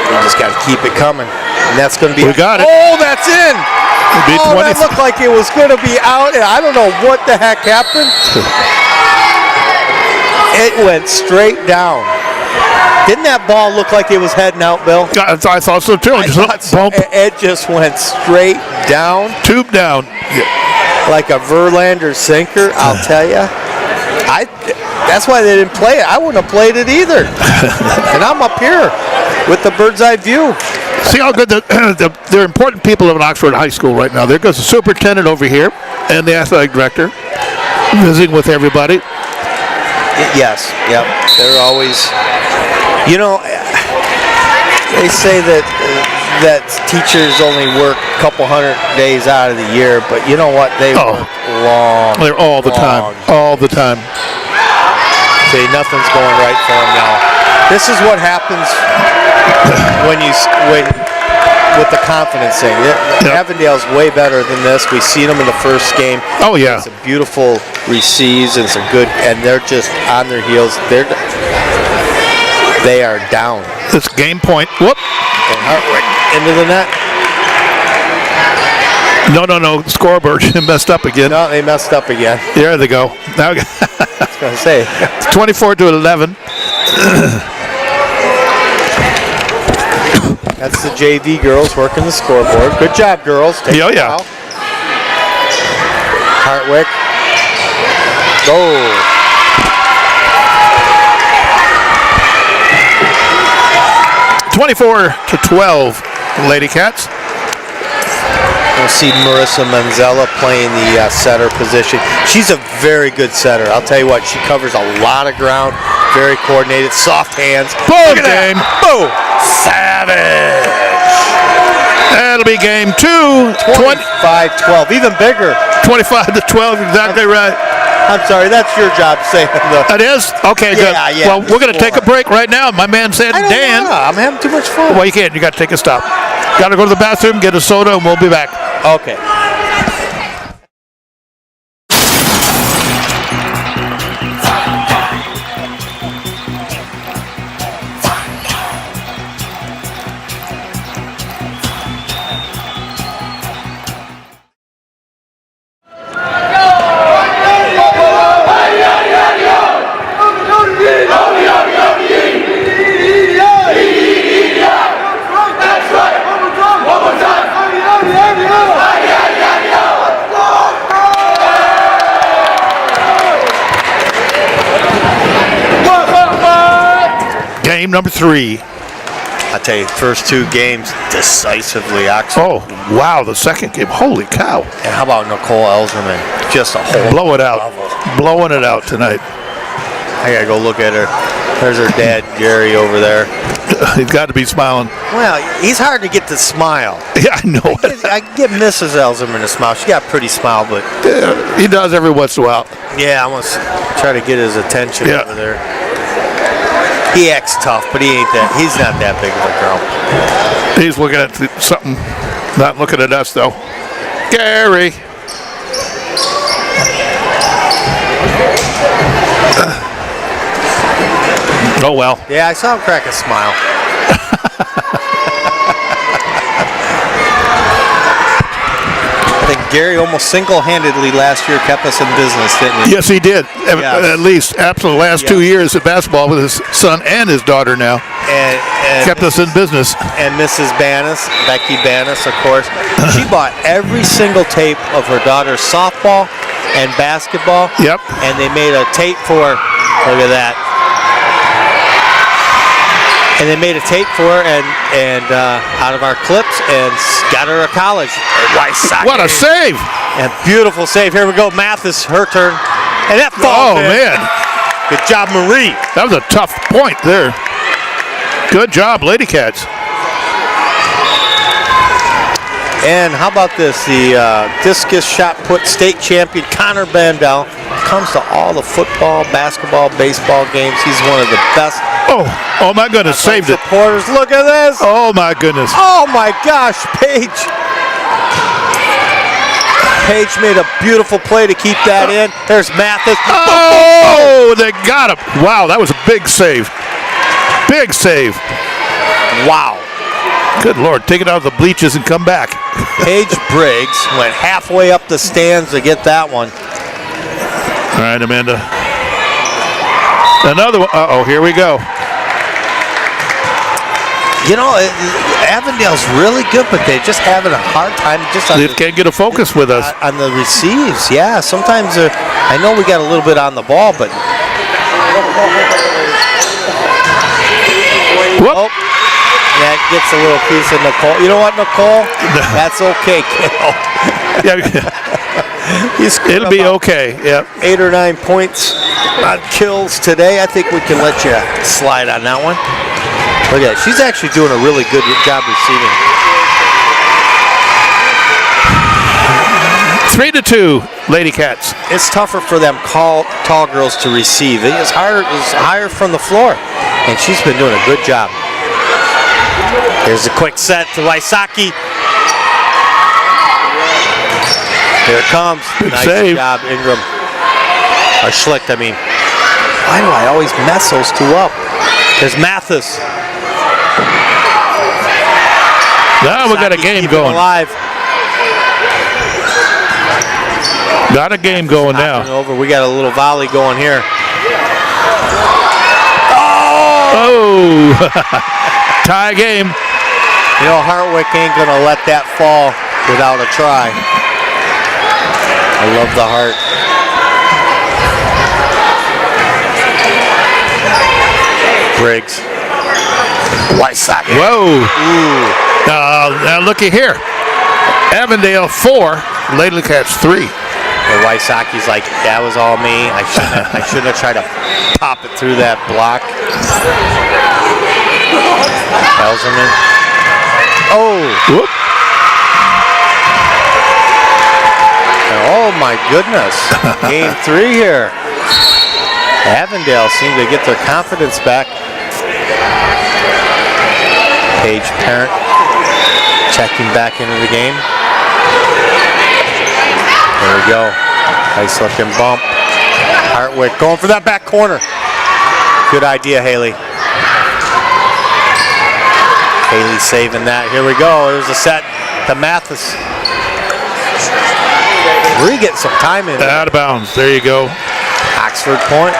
C: You just got to keep it coming, and that's going to be.
A: We got it.
C: Oh, that's in.
A: Oh,
C: that looked like it was going to be out, and I don't know what the heck happened. It went straight down. Didn't that ball look like it was heading out, Bill?
A: I thought so too.
C: It just went straight down.
A: Tube down.
C: Like a Verlander sinker, I'll tell you. That's why they didn't play it. I wouldn't have played it either. And I'm up here with the bird's eye view.
A: See how good they're important people in Oxford High School right now. There goes the superintendent over here and the athletic director visiting with everybody.
C: Yes, yep. They're always, you know, they say that teachers only work a couple hundred days out of the year, but you know what? They work long.
A: They're all the time. All the time.
C: See, nothing's going right for them now. This is what happens when with the confidence thing. Avondale's way better than this. We seen them in the first game.
A: Oh yeah.
C: Some beautiful receives and some good, and they're just on their heels. They are down.
A: It's game point. Whoop.
C: And Hartwick into the net.
A: No. Scoreboard messed up again.
C: No, they messed up again.
A: There they go. Now,
C: I was going to say.
A: 24-11.
C: That's the JV girls working the scoreboard. Good job, girls. Take
A: Yeah.
C: Hartwick. Oh.
A: Oh. 24-12, Lady Cats.
C: We'll see Marissa Manzella playing the setter position. She's a very good setter. I'll tell you what, she covers a lot of ground. Very coordinated, soft hands.
A: Boom, game.
C: Boom. Savage.
A: That'll be game 2.
C: 25-12, even bigger.
A: 25-12, exactly right.
C: I'm sorry, that's your job saying that.
A: It is? Okay, good.
C: Yeah.
A: Well, we're going to take a break right now. My man said, Dan.
C: I'm having too much fun.
A: Well, you can't. You got to take a stop. Got to go to the bathroom, get a soda, and we'll be back.
C: Okay.
A: Game number 3.
C: I tell you, first 2 games decisively Oxford.
A: Oh, wow, the second game. Holy cow.
C: And how about Nicole Elserman? Just a whole
A: Blow it out.
C: level.
A: Blowing it out tonight.
C: I gotta go look at her. There's her dad, Gary, over there.
A: He's got to be smiling.
C: Well, he's hard to get to smile.
A: Yeah, I know.
C: I get Mrs. Elserman to smile. She got a pretty smile, but
A: He does every once in a while.
C: yeah, I want to try to get his attention
A: Yeah.
C: over there. He acts tough, but he ain't that. He's not that big of a girl.
A: He's looking at something, not looking at us, though. Gary. Oh, well.
C: Yeah, I saw him crack a smile. I think Gary almost single-handedly last year kept us in business, didn't he?
A: Yes, he did.
C: Yes.
A: At least, absolutely. Last 2 years of basketball with his son and his daughter now.
C: And
A: Kept us in business.
C: And Mrs. Banis, Becky Banis, of course, she bought every single tape of her daughter's softball and basketball.
A: Yep.
C: And they made a tape for her. Look at that. And they made a tape for her and out of our clips and got her to college.
A: What a save!
C: And beautiful save. Here we go. Mathis, her turn. And that falls
A: Oh,
C: in.
A: man.
C: Good job, Marie.
A: That was a tough point there. Good job, Lady Cats.
C: And how about this? The discus shot put state champion Connor Bandel comes to all the football, basketball, baseball games. He's one of the best.
A: Oh my goodness, saved it.
C: Supporters, look at this.
A: Oh my goodness.
C: Oh my gosh, Paige. Paige made a beautiful play to keep that in. There's Mathis.
A: Oh, they got him. Wow, that was a big save. Big save.
C: Wow.
A: Good Lord, take it out of the bleachers and come back.
C: Paige Briggs went halfway up the stands to get that one.
A: All right, Amanda. Another one. Uh-oh, here we go.
C: You know, Avondale's really good, but they're just having a hard time just on
A: They can't get a focus with us.
C: on the receives. Yeah, sometimes I know we got a little bit on the ball, but
A: Whoop.
C: Oh, that gets a little piece of Nicole. You know what, Nicole? That's okay, kiddo.
A: It'll be okay. Yeah.
C: 8 or 9 points on kills today. I think we can let you slide on that one. Look at it. She's actually doing a really good job receiving.
A: 3-2, Lady Cats.
C: It's tougher for them tall girls to receive. It's higher from the floor, and she's been doing a good job. Here's a quick set to Wysocki. Here it comes. Nice
A: save.
C: job, Ingram. Or Schlicht, I mean. Why do I always mess those two up? There's Mathis.
A: Now we got a game going.
C: Alive.
A: Got a game going now.
C: Over. We got a little volley going here.
A: Oh! Tie game.
C: You know, Hartwick ain't going to let that fall without a try. I love the heart. Briggs. Wysocki.
A: Whoa.
C: Ooh.
A: Now looky here. Avondale 4, Lady Cats 3.
C: And Wysocki's like, that was all me. I shouldn't have tried to pop it through that block. Elserman. Oh.
A: Whoop.
C: Oh my goodness. Game 3 here. Avondale seemed to get their confidence back. Paige Parent checking back into the game. There we go. Nice looking bump. Hartwick going for that back corner. Good idea, Haley. Haley saving that. Here we go. There's a set to Mathis. We're getting some time in.
A: Out of bounds. There you go.
C: Oxford point.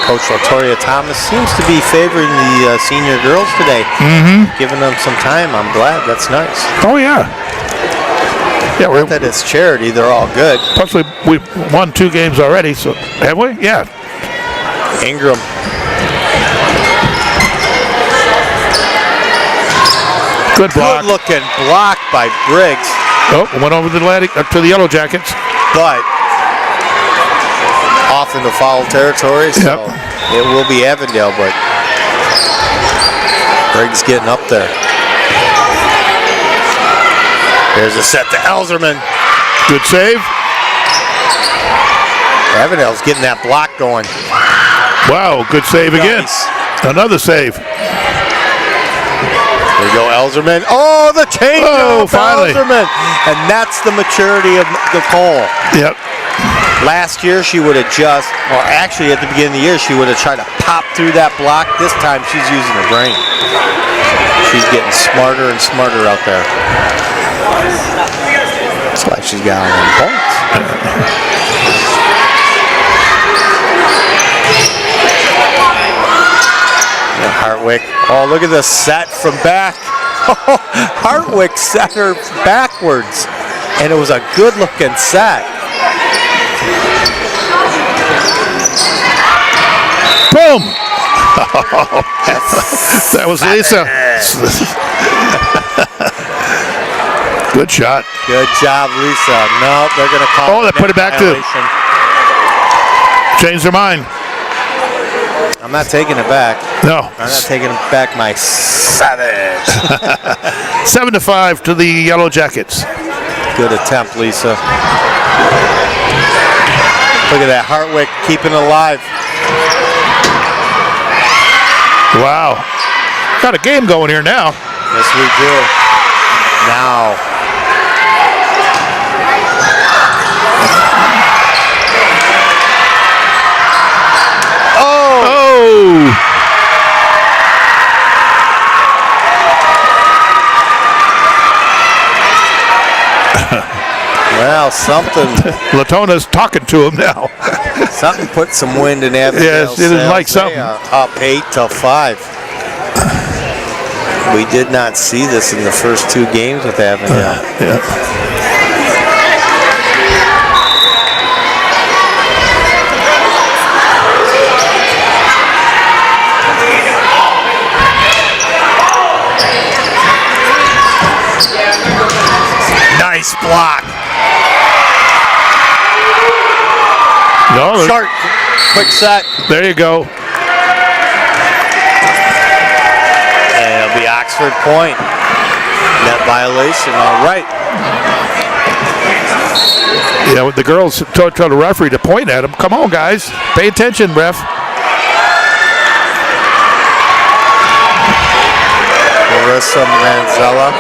C: Coach Latoya Thomas seems to be favoring the senior girls today. Giving them some time. I'm glad. That's nice.
A: Oh, yeah. Yeah,
C: Not that it's charity. They're all good.
A: plus we won 2 games already, so have we? Yeah.
C: Ingram.
A: Good block.
C: Good looking block by Briggs.
A: Oh, went over the Atlantic up to the Yellow Jackets.
C: But off into foul territory, so it will be Avondale, but Briggs getting up there. There's a set to Elserman.
A: Good save.
C: Avondale's getting that block going.
A: Wow, good save again.
C: Nice.
A: Another save.
C: There you go, Elserman. Oh, the change of
A: finally.
C: Elserman. And that's the maturity of Nicole.
A: Yep.
C: Last year, she would have just, or actually at the beginning of the year, she would have tried to pop through that block. This time, she's using her brain. She's getting smarter and smarter out there. That's why she's got all them points. Hartwick. Oh, look at the set from back. Hartwick set her backwards, and it was a good-looking set.
A: Boom! That was Lisa. Good shot.
C: Good job, Lisa. No, they're going to call.
A: Oh, they put it back to. Changed their mind.
C: I'm not taking it back.
A: No.
C: I'm not taking it back, my savage.
A: 7-5 to the Yellow Jackets.
C: Good attempt, Lisa. Look at that, Hartwick keeping it alive.
A: Wow. Got a game going here now.
C: Yes, we do. Now.
A: Oh!
C: Well, something.
A: Latona's talking to him now.
C: Something put some wind in Avondale.
A: Yes, it is like something.
C: Up 8-5. We did not see this in the first 2 games with Avondale.
A: Yeah.
C: Nice block.
A: No,
C: Sharp. Quick set.
A: there you go.
C: And it'll be Oxford point. Net violation, all right.
A: Yeah, the girls told the referee to point at him. Come on, guys. Pay attention, ref.
C: Marissa Manzella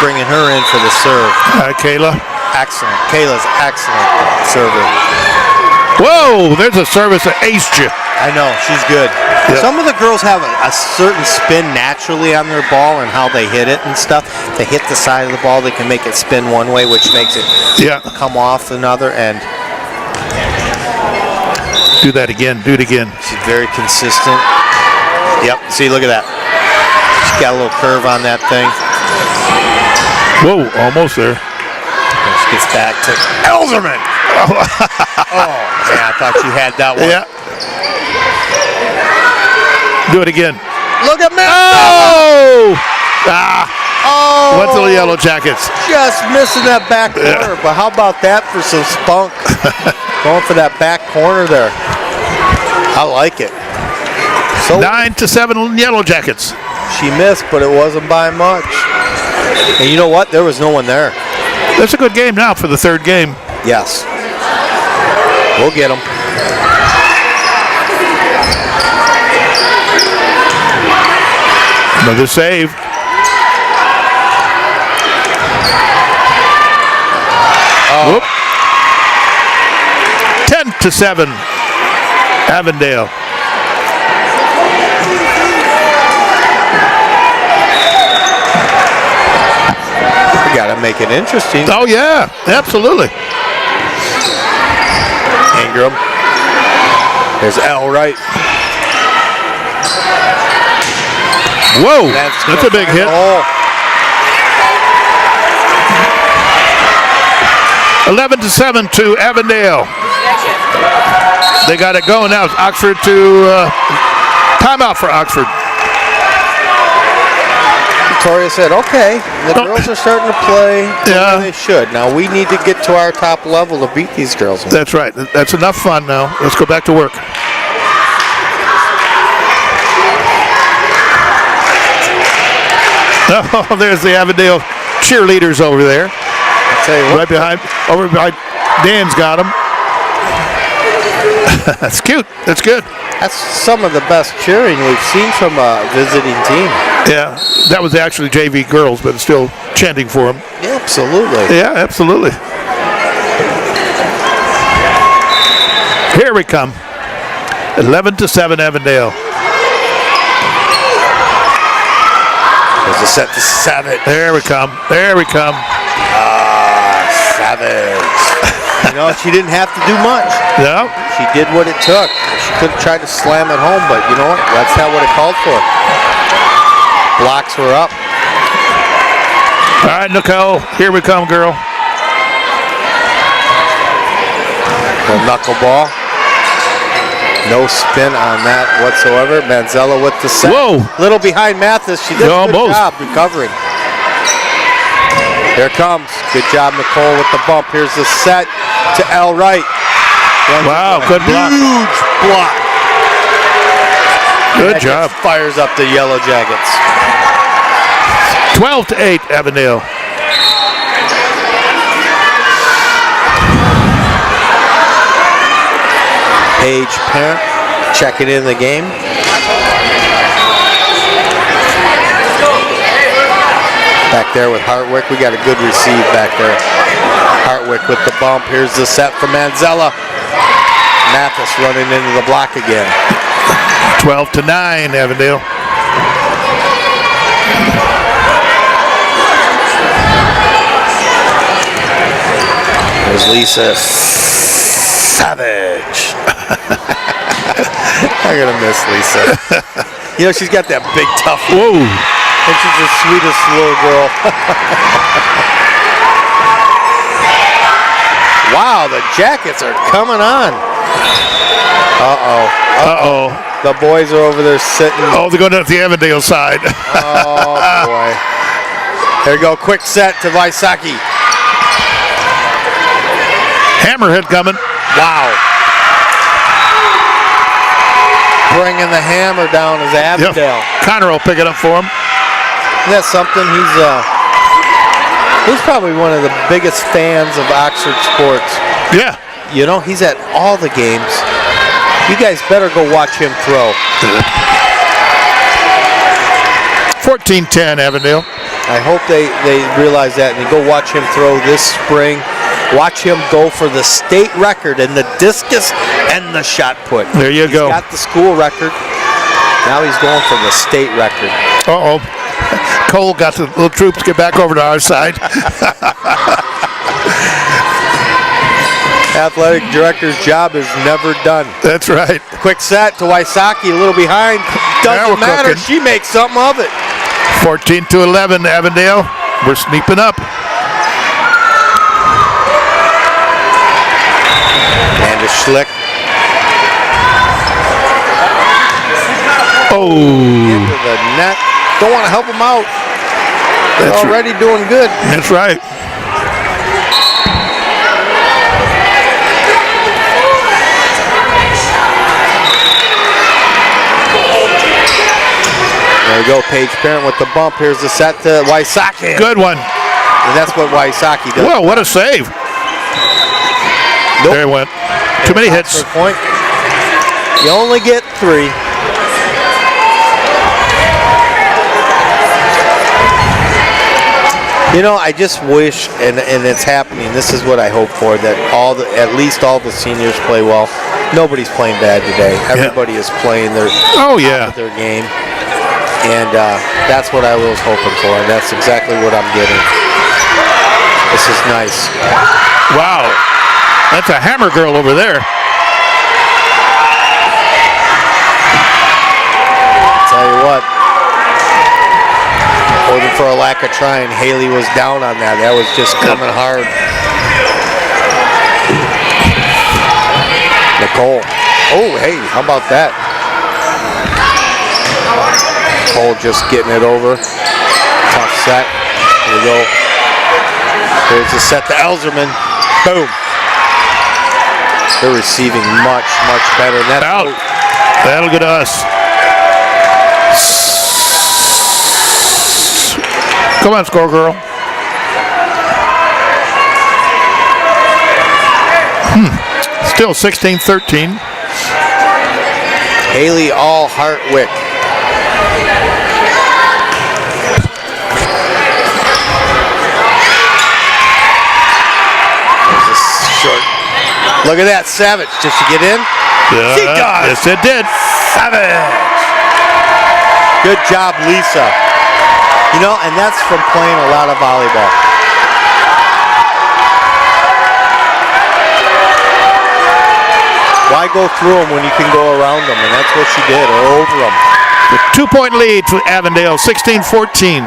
C: bringing her in for the serve.
A: Kayla.
C: Excellent. Kayla's excellent server.
A: Whoa, there's a service that aced you.
C: I know, she's good.
A: Yep.
C: Some of the girls have a certain spin naturally on their ball and how they hit it and stuff. They hit the side of the ball, they can make it spin one way, which makes it come off another. And
A: do that again. Do it again.
C: she's very consistent. Yep. See, look at that. She's got a little curve on that thing.
A: Whoa, almost there.
C: And she gets back to Elzerman. Oh, man, I thought you had that one.
A: Yeah. Do it again.
C: Look at me.
A: Oh!
C: Oh!
A: Went to the Yellow Jackets.
C: Just missing that back corner. But how about that for some spunk? Going for that back corner there. I like it. So
A: 9-7 Yellow Jackets.
C: she missed, but it wasn't by much. And you know what? There was no one there.
A: That's a good game now for the third game.
C: Yes. We'll get them.
A: Another save. Whoop. 10-7 Avondale.
C: We got to make it interesting.
A: Oh, yeah, absolutely.
C: Ingram. There's L right.
A: Whoa, that's a big hit. 11-7 to Avondale. They got it going now. It's Oxford to timeout for Oxford.
C: Victoria said, okay, the girls are starting to play the way they should. Now we need to get to our top level to beat these girls.
A: That's right. That's enough fun now. Let's go back to work. Oh, there's the Avondale cheerleaders over there.
C: I'll tell you what.
A: Right behind, over behind, Dan's got them. That's cute. That's good.
C: That's some of the best cheering we've seen from a visiting team.
A: Yeah, that was actually JV girls, but it's still chanting for them.
C: Yeah, absolutely.
A: Yeah, absolutely. Here we come. 11-7 Avondale.
C: There's a set to Savage.
A: There we come. There we come.
C: Savage. You know, she didn't have to do much.
A: No.
C: She did what it took. She could have tried to slam it home, but you know what? That's not what it called for. Blocks were up.
A: All right, Nicole. Here we come, girl.
C: The knuckleball. No spin on that whatsoever. Manzella with the set.
A: Whoa.
C: Little behind Mathis. She did a good job recovering. Here it comes. Good job, Nicole, with the bump. Here's the set to L right.
A: Wow, good block.
C: Huge block.
A: Good job.
C: Fires up the Yellow Jackets.
A: 12-8 Avondale.
C: Paige Parent checking in the game. Back there with Hartwick. We got a good receive back there. Hartwick with the bump. Here's the set from Manzella. Mathis running into the block again.
A: 12-9 Avondale.
C: There's Lisa Savage. I'm gonna miss Lisa. You know, she's got that big tough.
A: Whoa.
C: And she's the sweetest little girl. Wow, the Jackets are coming on. Uh-oh.
A: Uh-oh.
C: The boys are over there sitting.
A: Oh, they're going down to the Avondale side.
C: Oh, boy. There you go, quick set to Varsity.
A: Hammerhead coming.
C: Wow. Bringing the hammer down is Avondale.
A: Yep. Connor will pick it up for him.
C: That's something. He's probably one of the biggest fans of Oxford sports.
A: Yeah.
C: You know, he's at all the games. You guys better go watch him throw.
A: 14-10 Avondale.
C: I hope they realize that and they go watch him throw this spring. Watch him go for the state record in the discus and the shot put.
A: There you go.
C: He's got the school record. Now he's going for the state record.
A: Uh-oh. Cole got the little troops get back over to our side.
C: Athletic director's job is never done.
A: That's right.
C: Quick set to Varsity, a little behind. Doesn't matter.
A: Cooking.
C: She makes something of it.
A: 14-11 Avondale. We're sneaking up.
C: And a Schlick.
A: Oh.
C: Into the net. Don't want to help them out. They're already doing good.
A: That's right.
C: There we go, Paige Parent with the bump. Here's the set to Varsity.
A: Good one.
C: And that's what Varsity does.
A: Well, what a save.
C: Nope.
A: There it went. Too many hits.
C: Point. You only get 3. You know, I just wish, and it's happening, this is what I hope for, that at least all the seniors play well. Nobody's playing bad today. Everybody is playing their game. And that's what I was hoping for, and that's exactly what I'm getting. This is nice.
A: Wow. That's a hammer girl over there.
C: Tell you what. Wasn't for a lack of trying. Haley was down on that. That was just coming hard. Nicole. Oh, hey, how about that? Nicole just getting it over. Tough set. Here we go. Here's the set to Elzerman. Boom. They're receiving much, much better. That's
A: out. That'll get us. Come on, score girl. Still 16-13.
C: Haley All Hartwick. Short. Look at that, Savage. Did she get in?
A: Yeah,
C: she does.
A: Yes, it did.
C: Savage. Good job, Lisa. You know, and that's from playing a lot of volleyball. Why go through them when you can go around them? And that's what she did, or over them.
A: The 2-point lead for Avondale, 16-14.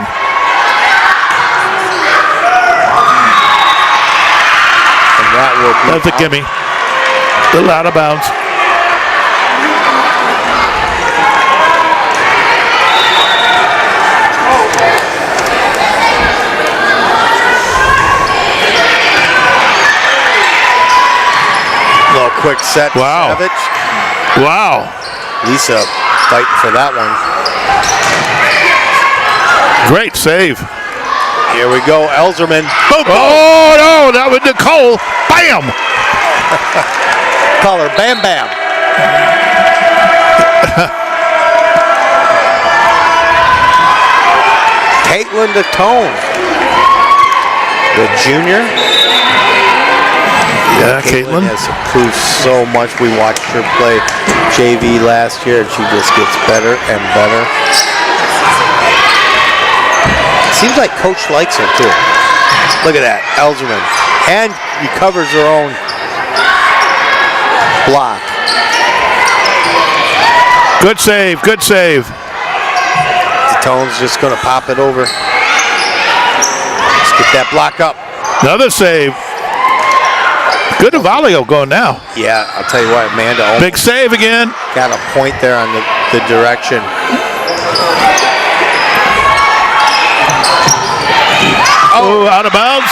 C: That will be
A: that's a gimme. A little out of bounds.
C: Little quick set.
A: Wow.
C: Savage.
A: Wow.
C: Lisa fighting for that one.
A: Great save.
C: Here we go, Elzerman.
A: Oh, no, that was Nicole. Bam!
C: Call her Bam Bam. Caitlin DeTone, the junior.
A: Yeah, Caitlin
C: has improved so much. We watched her play JV last year, and she just gets better and better. Seems like Coach likes her too. Look at that, Elzerman. And recovers her own block.
A: Good save, good save.
C: DeTone's just gonna pop it over. Let's get that block up.
A: Another save. Good volley going now.
C: Yeah, I'll tell you what, Amanda.
A: Big save again.
C: Got a point there on the direction.
A: Oh, out of bounds.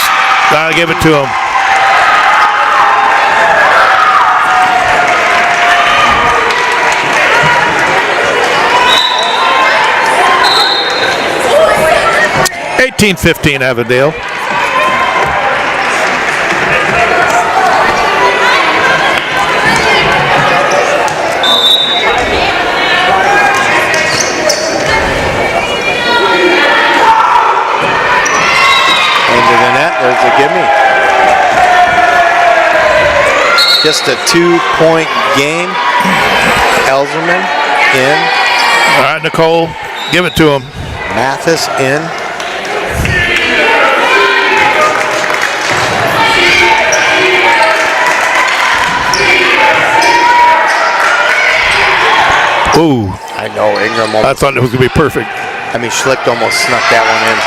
A: Gotta give it to him. (18-15) Avondale.
C: Into the net, there's a gimme. Just a 2-point game. Elzerman in.
A: All right, Nicole, give it to him.
C: Mathis in.
A: Ooh,
C: I know Ingram
A: I
C: almost,
A: thought it was gonna be perfect.
C: Schlicht almost snuck that one in.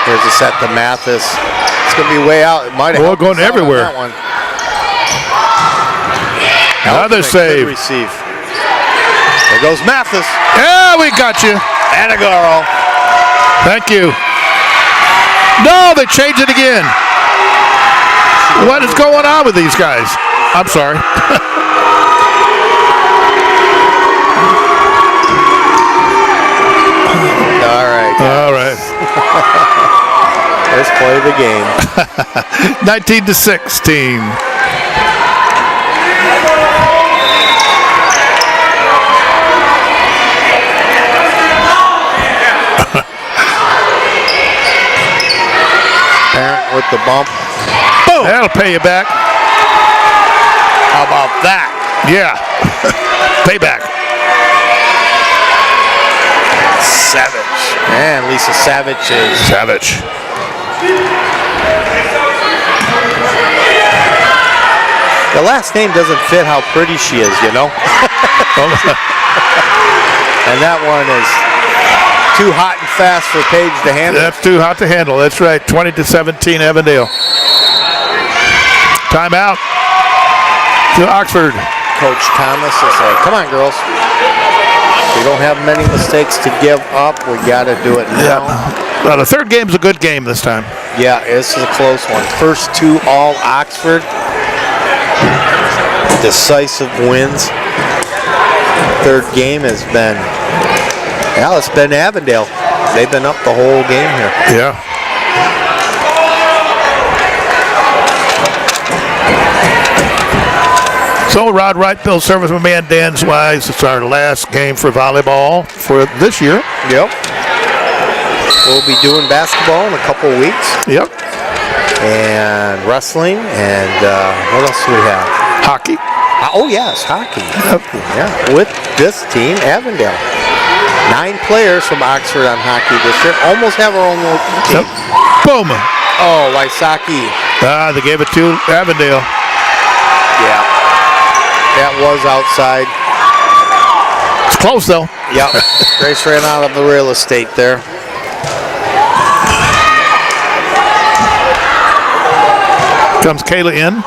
C: Here's a set to Mathis. It's going to be way out. It might have
A: Ball
C: helped
A: going
C: us out on
A: everywhere.
C: that one.
A: Another
C: Elfman
A: save.
C: could receive. There goes Mathis.
A: Yeah, we got you.
C: And a girl.
A: Thank you. No, they changed it again. What is going on with these guys? I'm sorry.
C: All right.
A: All right.
C: Let's play the game.
A: 19-16.
C: Parent with the bump.
A: Boom. That'll pay you back.
C: How about that?
A: Yeah. Payback.
C: Savage. And Lisa Savage is
A: Savage.
C: the last name doesn't fit how pretty she is, you know? And that one is too hot and fast for Paige to handle.
A: That's too hot to handle. That's right. 20-17 Avondale. Timeout to Oxford.
C: Coach Thomas is like, come on, girls. We don't have many mistakes to give up. We got to do it now.
A: Well, the third game's a good game this time.
C: Yeah, this is a close one. First two all Oxford. Decisive wins. Third game has been, yeah, it's been Avondale. They've been up the whole game here.
A: Yeah. So Rod Wright, Bill Serviceman, Man Dan's Wise. It's our last game for volleyball for this year.
C: Yep. We'll be doing basketball in a couple of weeks.
A: Yep.
C: And wrestling. And what else do we have?
A: Hockey.
C: Oh, yes, hockey.
A: Yep.
C: Yeah, with this team, Avondale. 9 players from Oxford on hockey this year. Almost have our own little team.
A: Yep. Boom.
C: Oh, Wysocki.
A: They gave it to Avondale.
C: Yeah. That was outside.
A: It's close, though.
C: Yep. Grace ran out of the real estate there.
A: Comes Kayla in.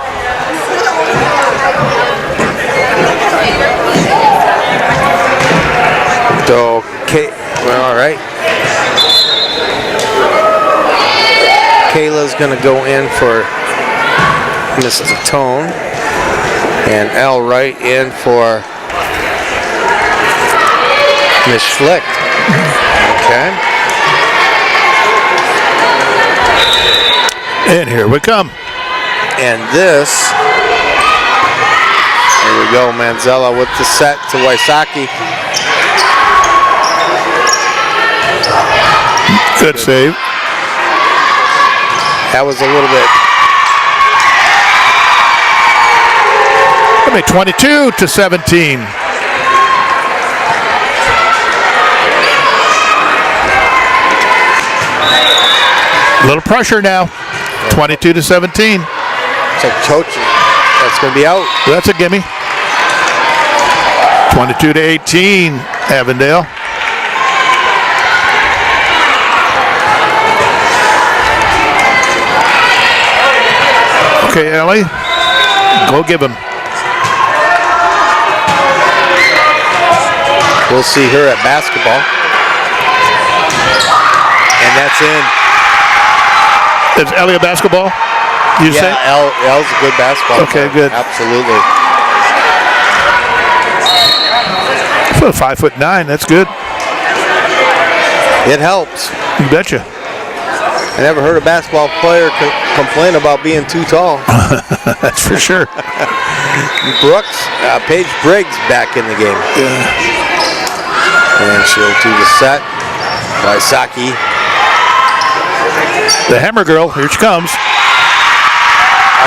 C: Okay. Well, all right. Kayla's going to go in for Mr. Tone. And L Wright in for Miss Schlicht. Okay.
A: And here we come.
C: And this, here we go, Manzella with the set to Wysocki.
A: Good save.
C: That was a little bit.
A: 22-17. A little pressure now. 22-17.
C: So Chochi, that's going to be out.
A: That's a gimme. 22-18, Avondale. Okay, Ellie, go give him.
C: We'll see her at basketball. And that's in.
A: Is Elliot basketball? You say?
C: El's a good basketball
A: Okay,
C: player.
A: good.
C: Absolutely.
A: So 5'9", that's good.
C: It helps.
A: You betcha.
C: I never heard a basketball player complain about being too tall.
A: That's for sure.
C: Paige Briggs back in the game.
A: Yeah.
C: And she'll do the set by Saki.
A: The Hammer Girl, here she comes.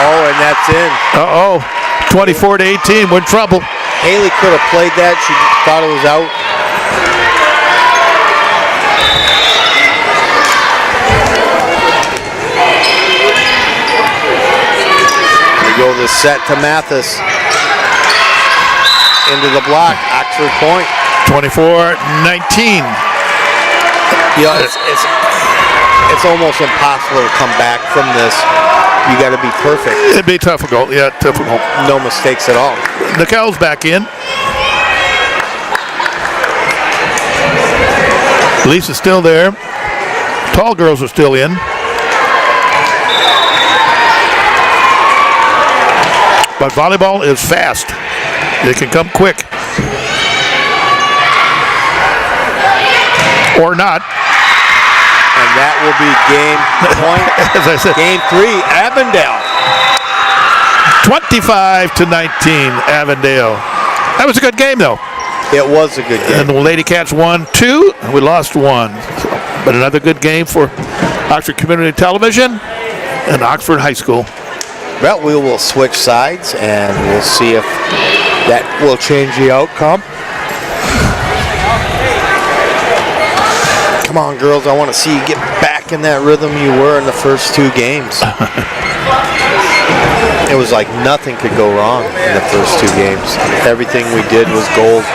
C: Oh, and that's in.
A: 24-18, we're in trouble.
C: Haley could have played that. She thought it was out. We go the set to Mathis. Into the block, Oxford point.
A: 24-19.
C: You know, it's almost impossible to come back from this. You got to be perfect.
A: It'd be difficult, yeah, difficult.
C: No mistakes at all.
A: Nikel's back in. Lisa's still there. Tall girls are still in. But volleyball is fast. They can come quick. Or not.
C: And that will be game point.
A: As I said.
C: Game 3, Avondale.
A: 25-19, Avondale. That was a good game, though.
C: It was a good game.
A: And the Lady Cats won 2, and we lost 1. But another good game for Oxford Community Television and Oxford High School.
C: Well, we will switch sides, and we'll see if that will change the outcome. Come on, girls. I want to see you get back in that rhythm you were in the first 2 games. It was like nothing could go wrong in the first 2 games. Everything we did was gold.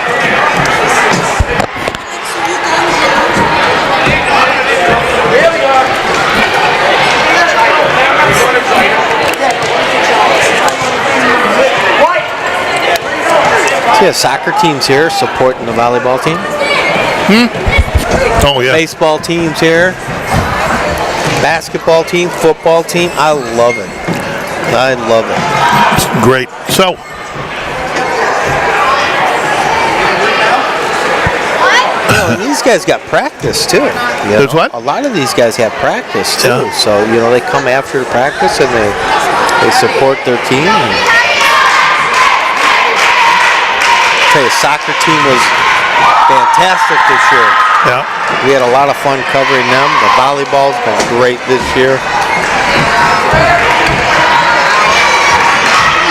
C: See, soccer teams here supporting the volleyball team.
A: Oh, yeah.
C: Baseball teams here. Basketball team, football team. I love it. I love it.
A: Great. So,
C: you know, and these guys got practice too.
A: There's what?
C: A lot of these guys have practice too.
A: Yeah.
C: So, you know, they come after the practice and they support their team. And I tell you, soccer team was fantastic this year.
A: yeah.
C: We had a lot of fun covering them. The volleyball's been great this year.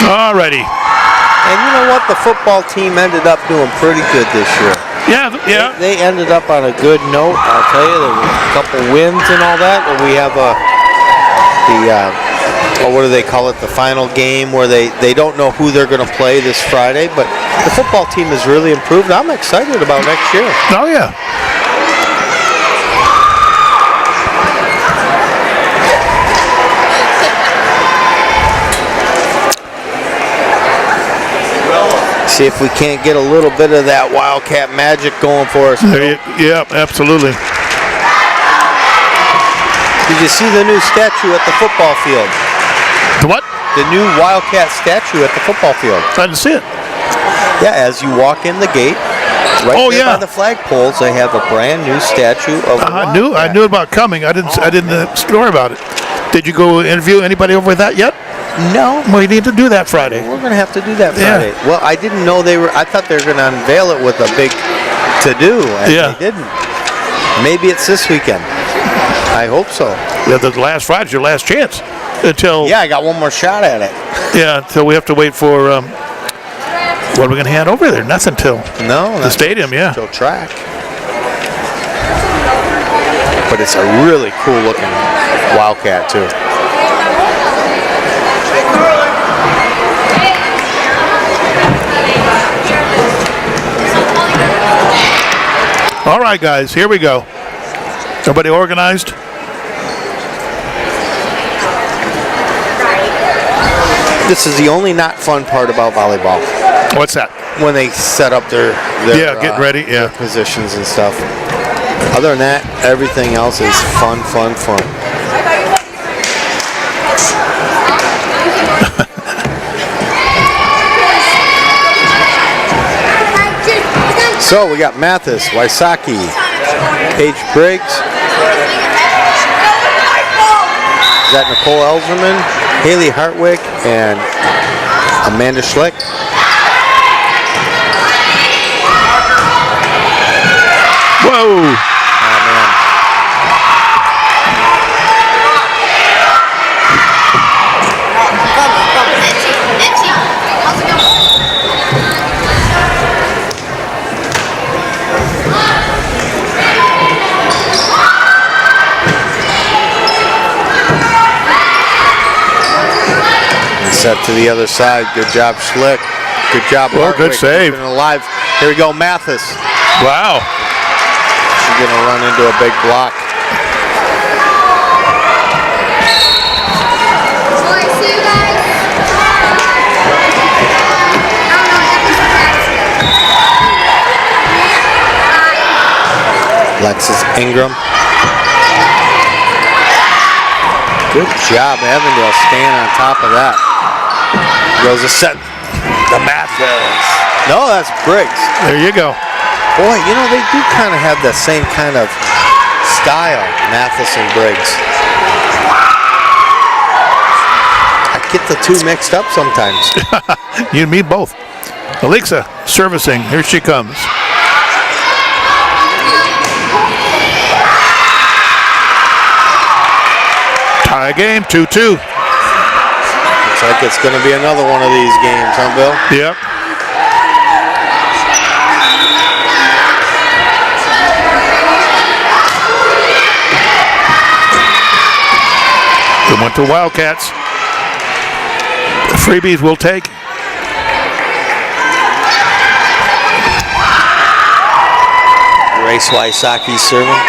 A: Alrighty.
C: And you know what? The football team ended up doing pretty good this year.
A: Yeah, yeah.
C: They ended up on a good note. I'll tell you, there were a couple wins and all that. And we have what do they call it? The final game where they don't know who they're going to play this Friday. But the football team has really improved. I'm excited about next year.
A: Oh, yeah.
C: See if we can't get a little bit of that Wildcat magic going for us.
A: Yeah, absolutely.
C: Did you see the new statue at the football field?
A: The what?
C: The new Wildcat statue at the football field.
A: I didn't see it.
C: Yeah, as you walk in the gate, right there by the flagpoles, they have a brand new statue of the Wildcat.
A: I knew about coming. I didn't know about it. Did you go interview anybody over that yet?
C: No.
A: Well, you need to do that Friday.
C: We're going to have to do that Friday. Yeah. Well, I didn't know I thought they were going to unveil it with a big to-do, and they didn't. Maybe it's this weekend. I hope so.
A: Yeah, the last Friday's your last chance. Until
C: I got one more shot at it.
A: Yeah, until we have to wait for what are we going to hand over there? Nothing till the stadium,
C: Till track. But it's a really cool looking Wildcat too.
A: All right, guys, here we go. Everybody organized?
C: This is the only not fun part about volleyball.
A: What's that?
C: When they set up their
A: getting ready,
C: their positions and stuff. Other than that, everything else is fun. So we got Mathis, Wysocki, Paige Briggs. Is that Nicole Elserman, Haley Hartwick, and Amanda Schlick?
A: Whoa!
C: Oh, man. Set to the other side. Good job, Schlick. Good job,
A: Well, good save.
C: keeping it alive. Here we go, Mathis.
A: Wow.
C: She's going to run into a big block. Alexis Ingram. Good job, Avondale, staying on top of that. Goes a set. The Mathis. No, that's Briggs.
A: There you go.
C: Boy, you know, they do kind of have the same kind of style, Mathis and Briggs. I get the two mixed up sometimes.
A: You and me both. Alexa servicing. Here she comes. Tie game, 2-2.
C: Looks like it's going to be another one of these games, huh, Bill?
A: Yep. It went to Wildcats. The freebies will take.
C: Grace Wysocki serving.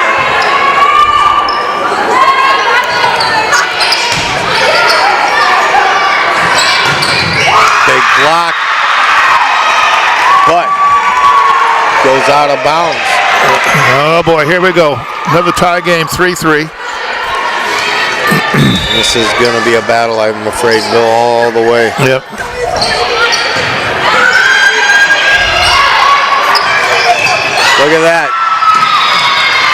C: Big block. But goes out of bounds.
A: Oh boy, here we go. Another tie game, 3-3.
C: This is going to be a battle, I'm afraid, Bill, all the way.
A: Yep.
C: Look at that.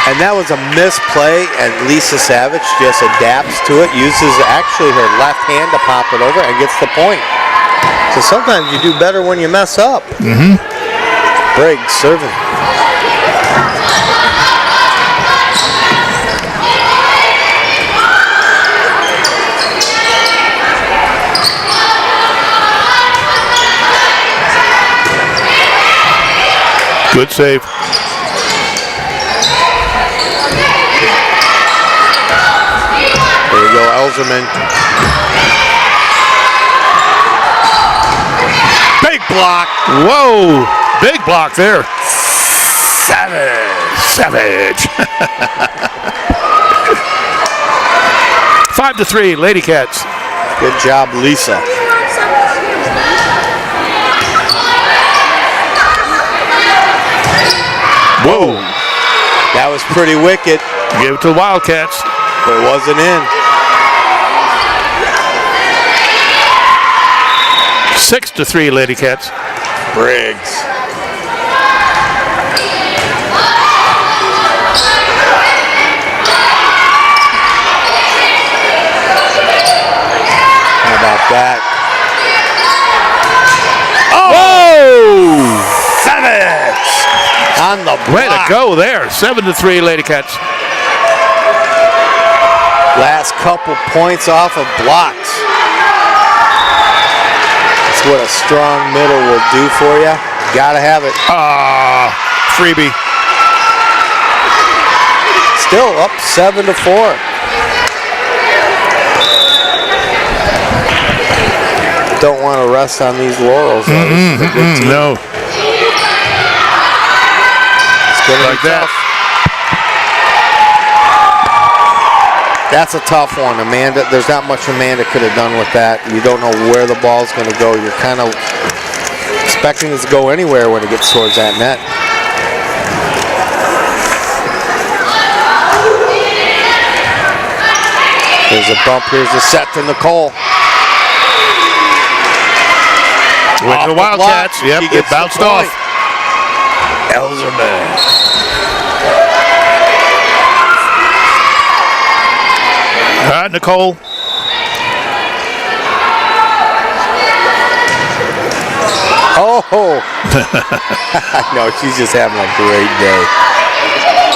C: And that was a misplay, and Lisa Savage just adapts to it, uses actually her left hand to pop it over and gets the point. So sometimes you do better when you mess up.
A: Mm-hmm.
C: Briggs serving.
A: Good save.
C: There you go, Elserman. Big block.
A: Whoa! Big block there. Savage. 5-3, Lady Cats.
C: Good job, Lisa.
A: Whoa!
C: That was pretty wicked,
A: Give it to the Wildcats.
C: but it wasn't in.
A: 6-3, Lady Cats.
C: Briggs. How about that?
A: Whoa!
C: Savage! On the block.
A: Way to go there. 7-3, Lady Cats.
C: Last couple points off of blocks. That's what a strong middle will do for you. Gotta have it.
A: Freebie.
C: Still up 7-4. Don't want to rest on these laurels. Though. This is a good team.
A: No.
C: It's gonna
A: Like
C: be
A: that.
C: tough. That's a tough one, Amanda. There's not much Amanda could have done with that. You don't know where the ball's going to go. You're kind of expecting it to go anywhere when it gets towards that net. There's a bump. Here's the set to Nicole.
A: Went to the Wildcats.
C: She
A: Yep, it
C: gets the
A: bounced
C: point.
A: off.
C: Elzerman.
A: All right, Nicole.
C: Oh! No, she's just having a great day.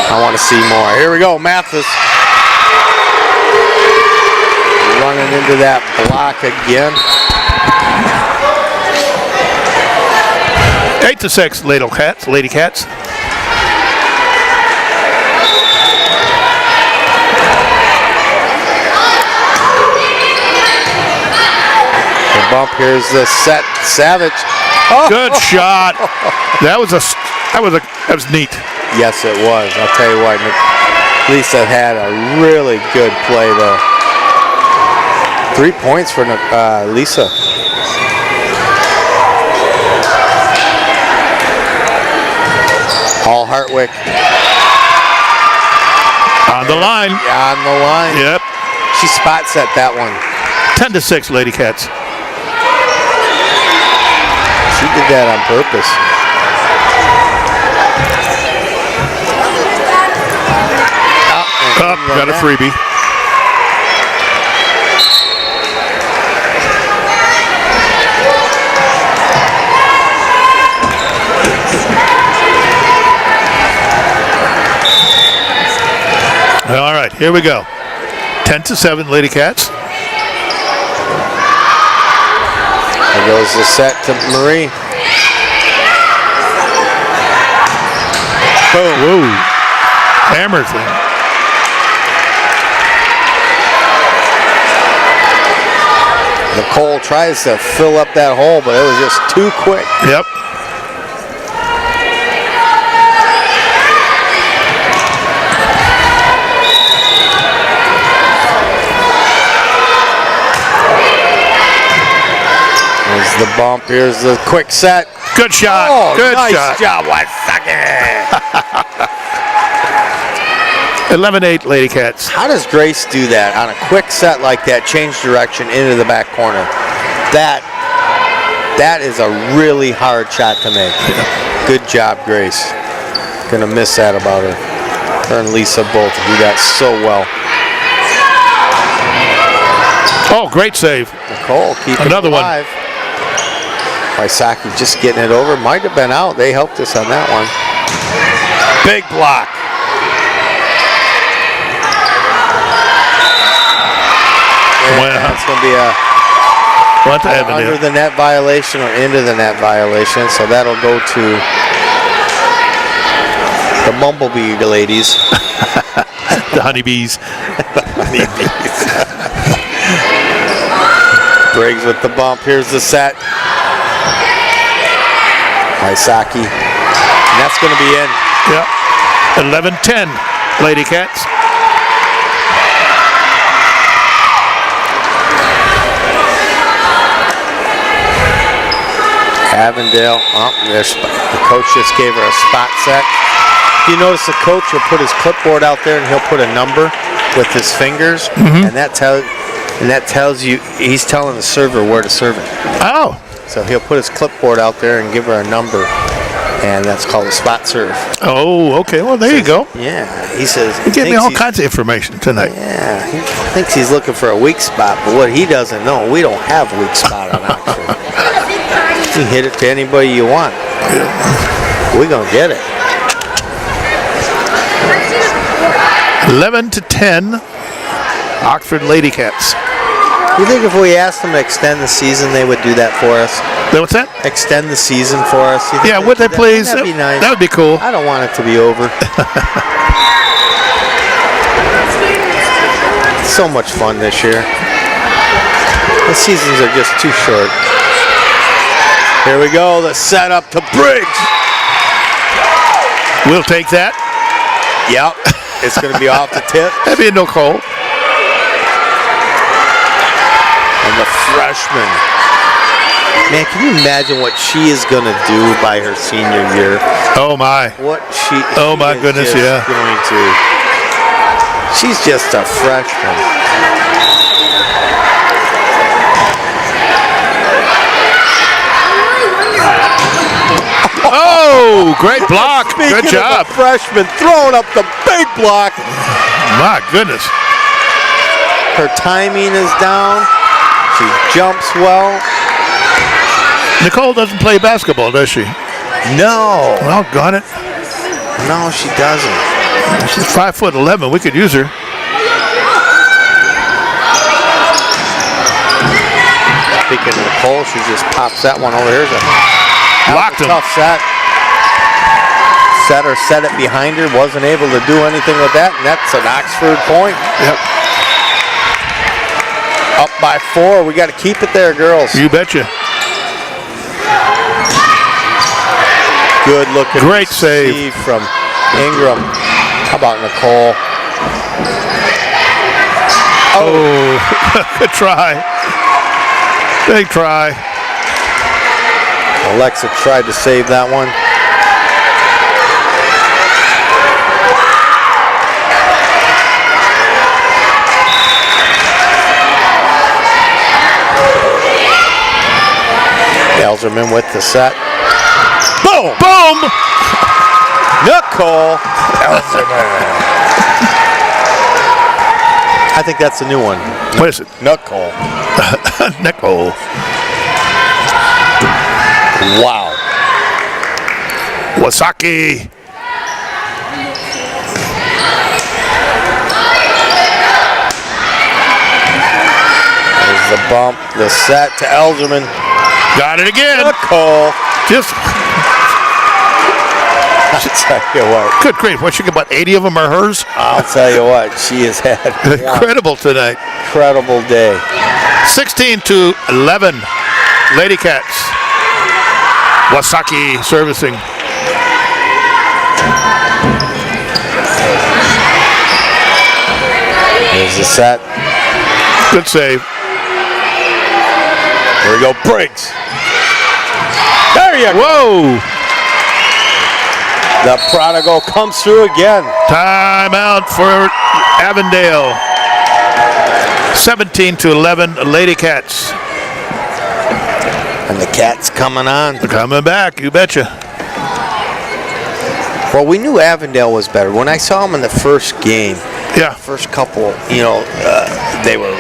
C: I want to see more. Here we go, Mathis. Running into that block again.
A: 8-6, Lady Cats.
C: The bump, here's the set. Savage. Oh.
A: Good shot. That was neat.
C: Yes, it was. I'll tell you what, Lisa had a really good play though. 3 points for Lisa. Paul Hartwick.
A: On the line.
C: On the line.
A: Yep.
C: She spot set that one.
A: 10-6, Lady Cats.
C: She did that on purpose.
A: Up, got a freebie. All right, here we go. 10-7, Lady Cats.
C: There goes the set to Marie. Boom.
A: Whoa. Hammers them.
C: Nicole tries to fill up that hole, but it was just too quick.
A: Yep.
C: There's the bump. Here's the quick set.
A: Good shot.
C: Oh,
A: Good
C: nice
A: shot.
C: job. 1 second.
A: 11-8, Lady Cats.
C: How does Grace do that on a quick set like that? Change direction into the back corner. That is a really hard shot to make. Good job, Grace. Gonna miss that about her. Her and Lisa both do that so well.
A: Oh, great save.
C: Nicole keeping
A: Another
C: it alive. Waisaki just getting it over. Might have been out. They helped us on that one. Big block.
A: Well,
C: That's going to be a under the net violation or into the net violation. So that'll go to the Bumblebee ladies.
A: The honeybees.
C: The honeybees. Briggs with the bump. Here's the set. Waisaki. And that's going to be in.
A: Yep. 11-10, Lady Cats.
C: Avondale. Oh, the coach just gave her a spot set. You notice the coach will put his clipboard out there and he'll put a number with his fingers, and that tells you he's telling the server where to serve it.
A: Oh.
C: So he'll put his clipboard out there and give her a number, and that's called a spot serve.
A: Oh, okay. Well, there you go.
C: Yeah, he says.
A: He gave me all kinds of information tonight.
C: Yeah, he thinks he's looking for a weak spot, but what he doesn't know, we don't have a weak spot on Oxford. You can hit it to anybody you want. We're gonna get it.
A: 11-10, Oxford Lady Cats.
C: You think if we asked them to extend the season, they would do that for us?
A: What's that?
C: Extend the season for us? You think
A: Yeah, would they please?
C: That'd be nice.
A: That would be cool.
C: I don't want it to be over. So much fun this year. The seasons are just too short. Here we go, the setup to Briggs.
A: We'll take that.
C: Yep, it's going to be off the tip.
A: That'd be a no call.
C: And the freshman. Man, can you imagine what she is going to do by her senior year?
A: Oh my.
C: What she
A: Oh my goodness,
C: is
A: yeah.
C: going to. She's just a freshman.
A: Oh! Oh, great block.
C: Speaking
A: Good job.
C: of the freshman throwing up the big block.
A: My goodness.
C: Her timing is down. She jumps well.
A: Nicole doesn't play basketball, does she?
C: No.
A: Well, got it.
C: No, she doesn't.
A: She's 5'11". We could use her.
C: Speaking of Nicole, she just pops that one over here.
A: Locked him.
C: Tough set. Set it behind her. Wasn't able to do anything with that, and that's an Oxford point.
A: Yep.
C: Up by 4. We got to keep it there, girls.
A: You betcha.
C: Good looking.
A: Great save
C: from Ingram. How about Nicole?
A: Oh, good try. Big try.
C: Alexa tried to save that one. Elzerman with the set. Boom!
A: Boom!
C: Nicole Elzerman. I think that's a new one.
A: What is it?
C: Nicole.
A: Nicole.
C: Wow.
A: Wasaki.
C: There's the bump. The set to Elzerman.
A: Got it again.
C: Nicole.
A: Just.
C: I'll tell you what.
A: Good grief. What, she got about 80 of them are hers?
C: I'll tell you what. She has had
A: Incredible tonight.
C: incredible day.
A: 16-11. Lady Cats. Wasaki servicing.
C: There's the set.
A: Good save.
C: Here we go. Briggs. There you go.
A: Whoa.
C: The prodigal comes through again.
A: Timeout for Avondale. 17-11. Lady Cats.
C: And the Cats coming on.
A: They're coming back. You betcha.
C: Well, we knew Avondale was better. When I saw them in the first game,
A: Yeah.
C: first couple, they were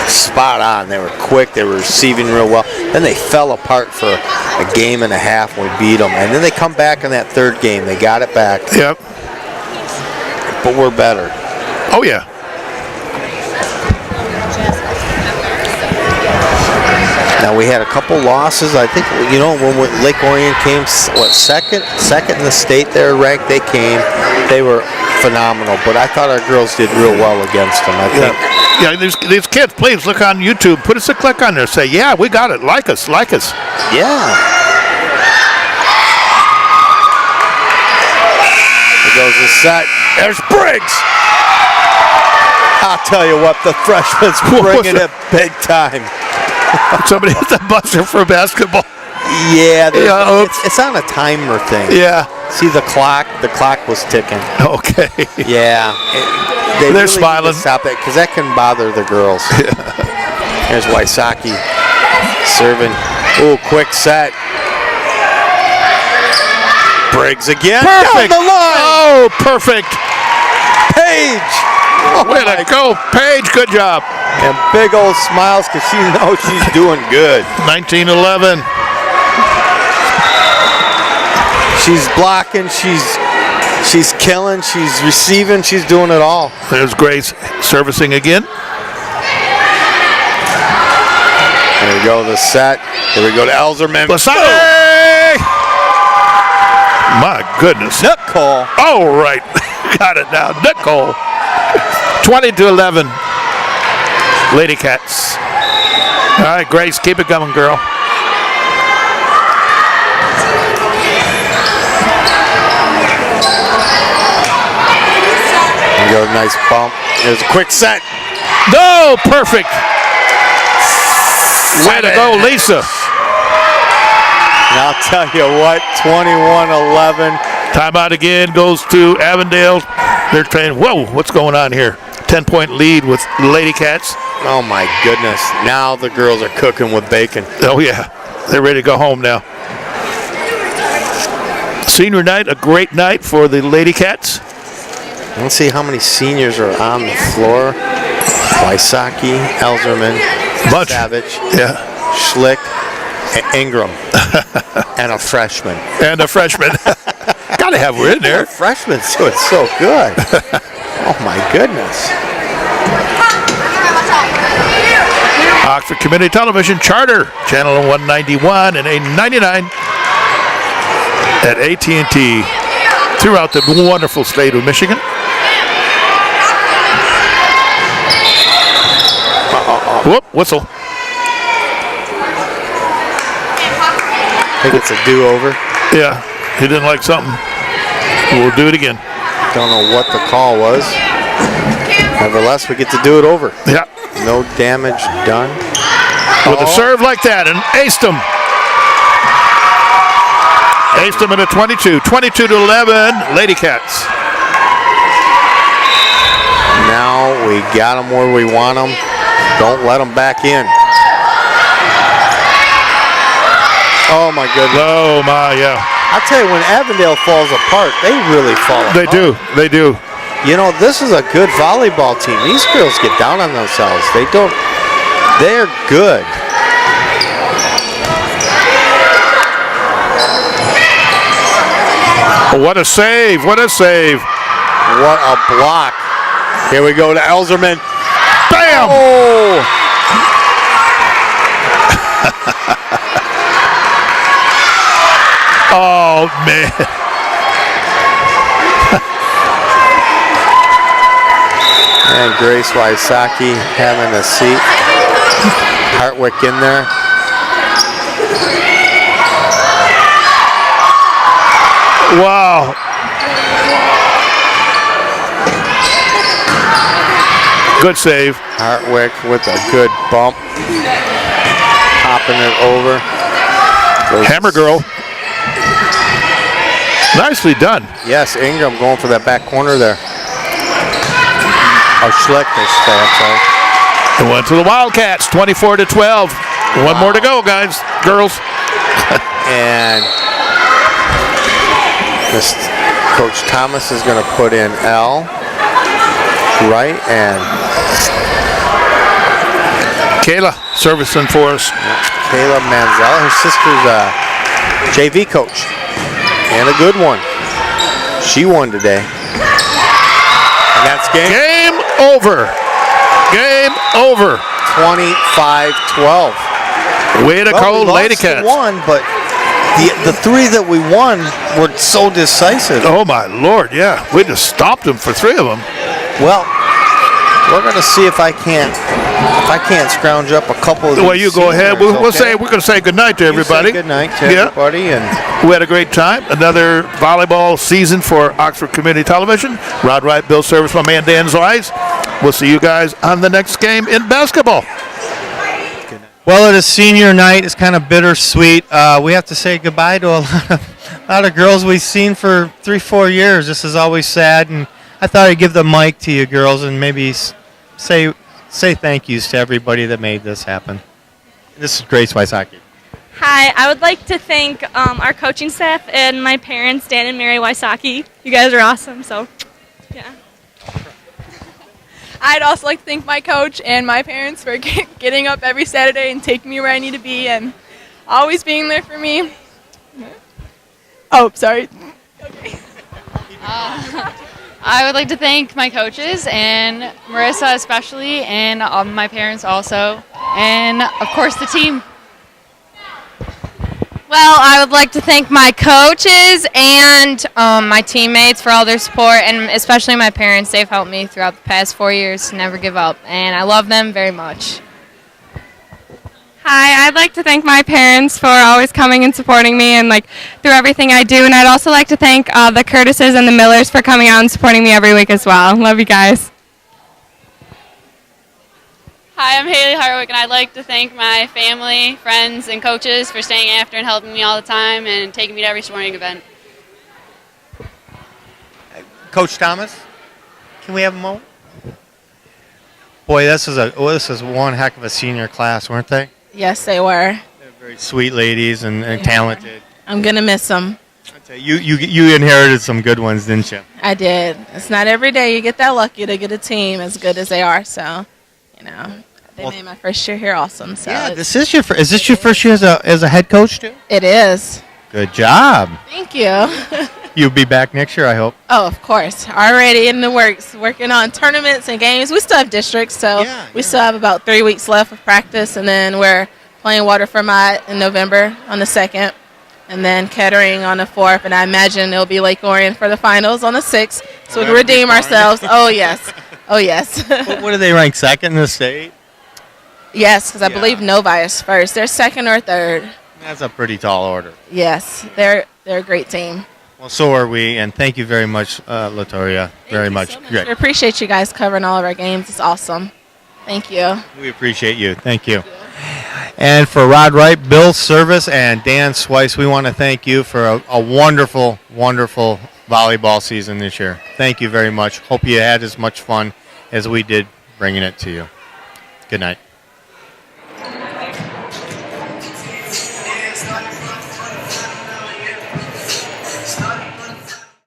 C: spot on. They were quick. They were receiving real well. Then they fell apart for a game and a half. We beat them, and then they come back in that third game. They got it back,
A: Yep.
C: but we're better.
A: Oh, yeah.
C: Now we had a couple losses. I think when Lake Orion came, second in the state. They're ranked. They came. They were phenomenal. But I thought our girls did real well against them. I think.
A: Yeah, these kids, please look on YouTube. Put us a click on there. Say, yeah, we got it. Like us.
C: Yeah. Here goes the set. There's Briggs. I'll tell you what, the freshman's bringing it big time.
A: Somebody hit the buzzer for basketball.
C: Yeah,
A: oops.
C: it's on a timer thing.
A: Yeah.
C: See the clock? The clock was ticking.
A: Okay.
C: Yeah. They're really
A: smiling.
C: need to stop it because that can bother the girls. There's Wysocki serving. Ooh, quick set. Briggs again.
A: Perfect.
C: Down the line.
A: Oh, perfect.
C: Paige.
A: Way to go, Paige. Good job.
C: And big old smiles because she knows she's doing good.
A: 19-11.
C: She's blocking. She's killing. She's receiving. She's doing it all.
A: There's Grace servicing again.
C: Here we go, the set. Here we go to Elzerman.
A: Lasante! My goodness.
C: Nicole.
A: All right. Got it now. Nicole. 20-11. Lady Cats. All right, Grace, keep it going, girl.
C: Here we go, nice bump. There's a quick set.
A: No, perfect. Way to go, Lisa.
C: And I'll tell you what, 21-11.
A: Timeout again goes to Avondale. They're saying, whoa, what's going on here? 10-point lead with Lady Cats.
C: Oh my goodness. Now the girls are cooking with bacon.
A: Oh, yeah. They're ready to go home now. Senior night, a great night for the Lady Cats.
C: Let's see how many seniors are on the floor. Wysocki, Elzerman,
A: Bunch.
C: Savage,
A: Yeah.
C: Schlick, and Ingram, and a freshman.
A: And a freshman. Gotta have her in
C: They're
A: there.
C: freshmen, so it's so good. Oh my goodness.
A: Oxford Community Television Charter, channel 191 and 899 at AT&T throughout the wonderful state of Michigan. Whoop, whistle.
C: I think it's a do-over.
A: Yeah, he didn't like something. We'll do it again.
C: Don't know what the call was. Nevertheless, we get to do it over.
A: Yeah.
C: No damage done.
A: With a serve like that, and aced him. Aced him in a 22. 22-11, Lady Cats.
C: Now we got them where we want them. Don't let them back in. Oh my goodness.
A: Oh my, yeah.
C: I tell you, when Avondale falls apart, they really fall apart.
A: They do, they do.
C: You know, this is a good volleyball team. These girls get down on themselves. They're good.
A: What a save, what a save.
C: What a block. Here we go to Elzerman.
A: Bam!
C: Oh!
A: Oh, man.
C: And Grace Wysocki having a seat. Hartwick in there.
A: Wow. Good save.
C: Hartwick with a good bump. Popping it over.
A: Hammer girl. Nicely done.
C: Yes, Ingram going for that back corner there. Oh, Schlick, I'm sorry.
A: It went to the Wildcats, 24-12. One more to go, guys, girls.
C: And this Coach Thomas is going to put in L, right, and
A: Kayla servicing for us.
C: Kayla Manzel, her sister's JV coach, and a good one. She won today. And that's game
A: over. Game over.
C: 25-12.
A: Way to go, Lady Cats.
C: We won, but the three that we won were so decisive.
A: Oh my Lord, yeah. We just stopped them for three of them.
C: Well, we're going to see if I can't scrounge up a couple of these.
A: Well, you go ahead.
C: seniors,
A: We're going to say good night to everybody.
C: Good night to everybody, and
A: we had a great time. Another volleyball season for Oxford Community Television. Rod Wright, Bill Service, my man Dan Zeiss. We'll see you guys on the next game in basketball.
D: Well, it is senior night. It's kind of bittersweet. We have to say goodbye to a lot of girls we've seen for 3-4 years. This is always sad, and I thought I'd give the mic to you girls and maybe say thank yous to everybody that made this happen. This is Grace Wysocki.
E: Hi, I would like to thank our coaching staff and my parents, Dan and Mary Wysocki. You guys are awesome, so yeah.
F: I'd also like to thank my coach and my parents for getting up every Saturday and taking me where I need to be and always being there for me. Oh, sorry. Okay.
G: I would like to thank my coaches and Marissa especially, and my parents also, and of course the team.
H: Well, I would like to thank my coaches and my teammates for all their support, and especially my parents. They've helped me throughout the past 4 years to never give up, and I love them very much.
E: Hi, I'd like to thank my parents for always coming and supporting me and through everything I do, and I'd also like to thank the Curtises and the Millers for coming out and supporting me every week as well. Love you guys.
G: Hi, I'm Haley Harwick, and I'd like to thank my family, friends, and coaches for staying after and helping me all the time and taking me to every sporting event.
D: Coach Thomas, can we have a moment? Boy, this is one heck of a senior class, weren't they?
I: Yes, they were.
D: They're very sweet ladies and talented.
I: I'm going to miss them.
D: So you inherited some good ones, didn't you?
I: I did. It's not every day you get that lucky to get a team as good as they are. So, they made my first year here awesome. So
D: Yeah, is this your first year as a head coach too?
I: it is.
D: Good job.
I: Thank you.
D: You'll be back next year, I hope.
I: Oh, of course. Already in the works, working on tournaments and games. We still have districts, so we still have about 3 weeks left of practice, and then we're playing Waterford in November on the 2nd, and then Kettering on the 4th, and I imagine it'll be Lake Orion for the finals on the 6th, so we can redeem ourselves. Oh, yes. Oh, yes.
D: What do they rank, second in the state?
I: Yes, because I believe Novi is first. They're second or third.
D: That's a pretty tall order.
I: Yes, they're a great team.
D: Well, so are we, and thank you very much, Latoya, very much.
I: We appreciate you guys covering all of our games. It's awesome. Thank you.
D: We appreciate you. Thank you. And for Rod Wright, Bill Service, and Dan Swice, we want to thank you for a wonderful, wonderful volleyball season this year. Thank you very much. Hope you had as much fun as we did bringing it to you. Good night.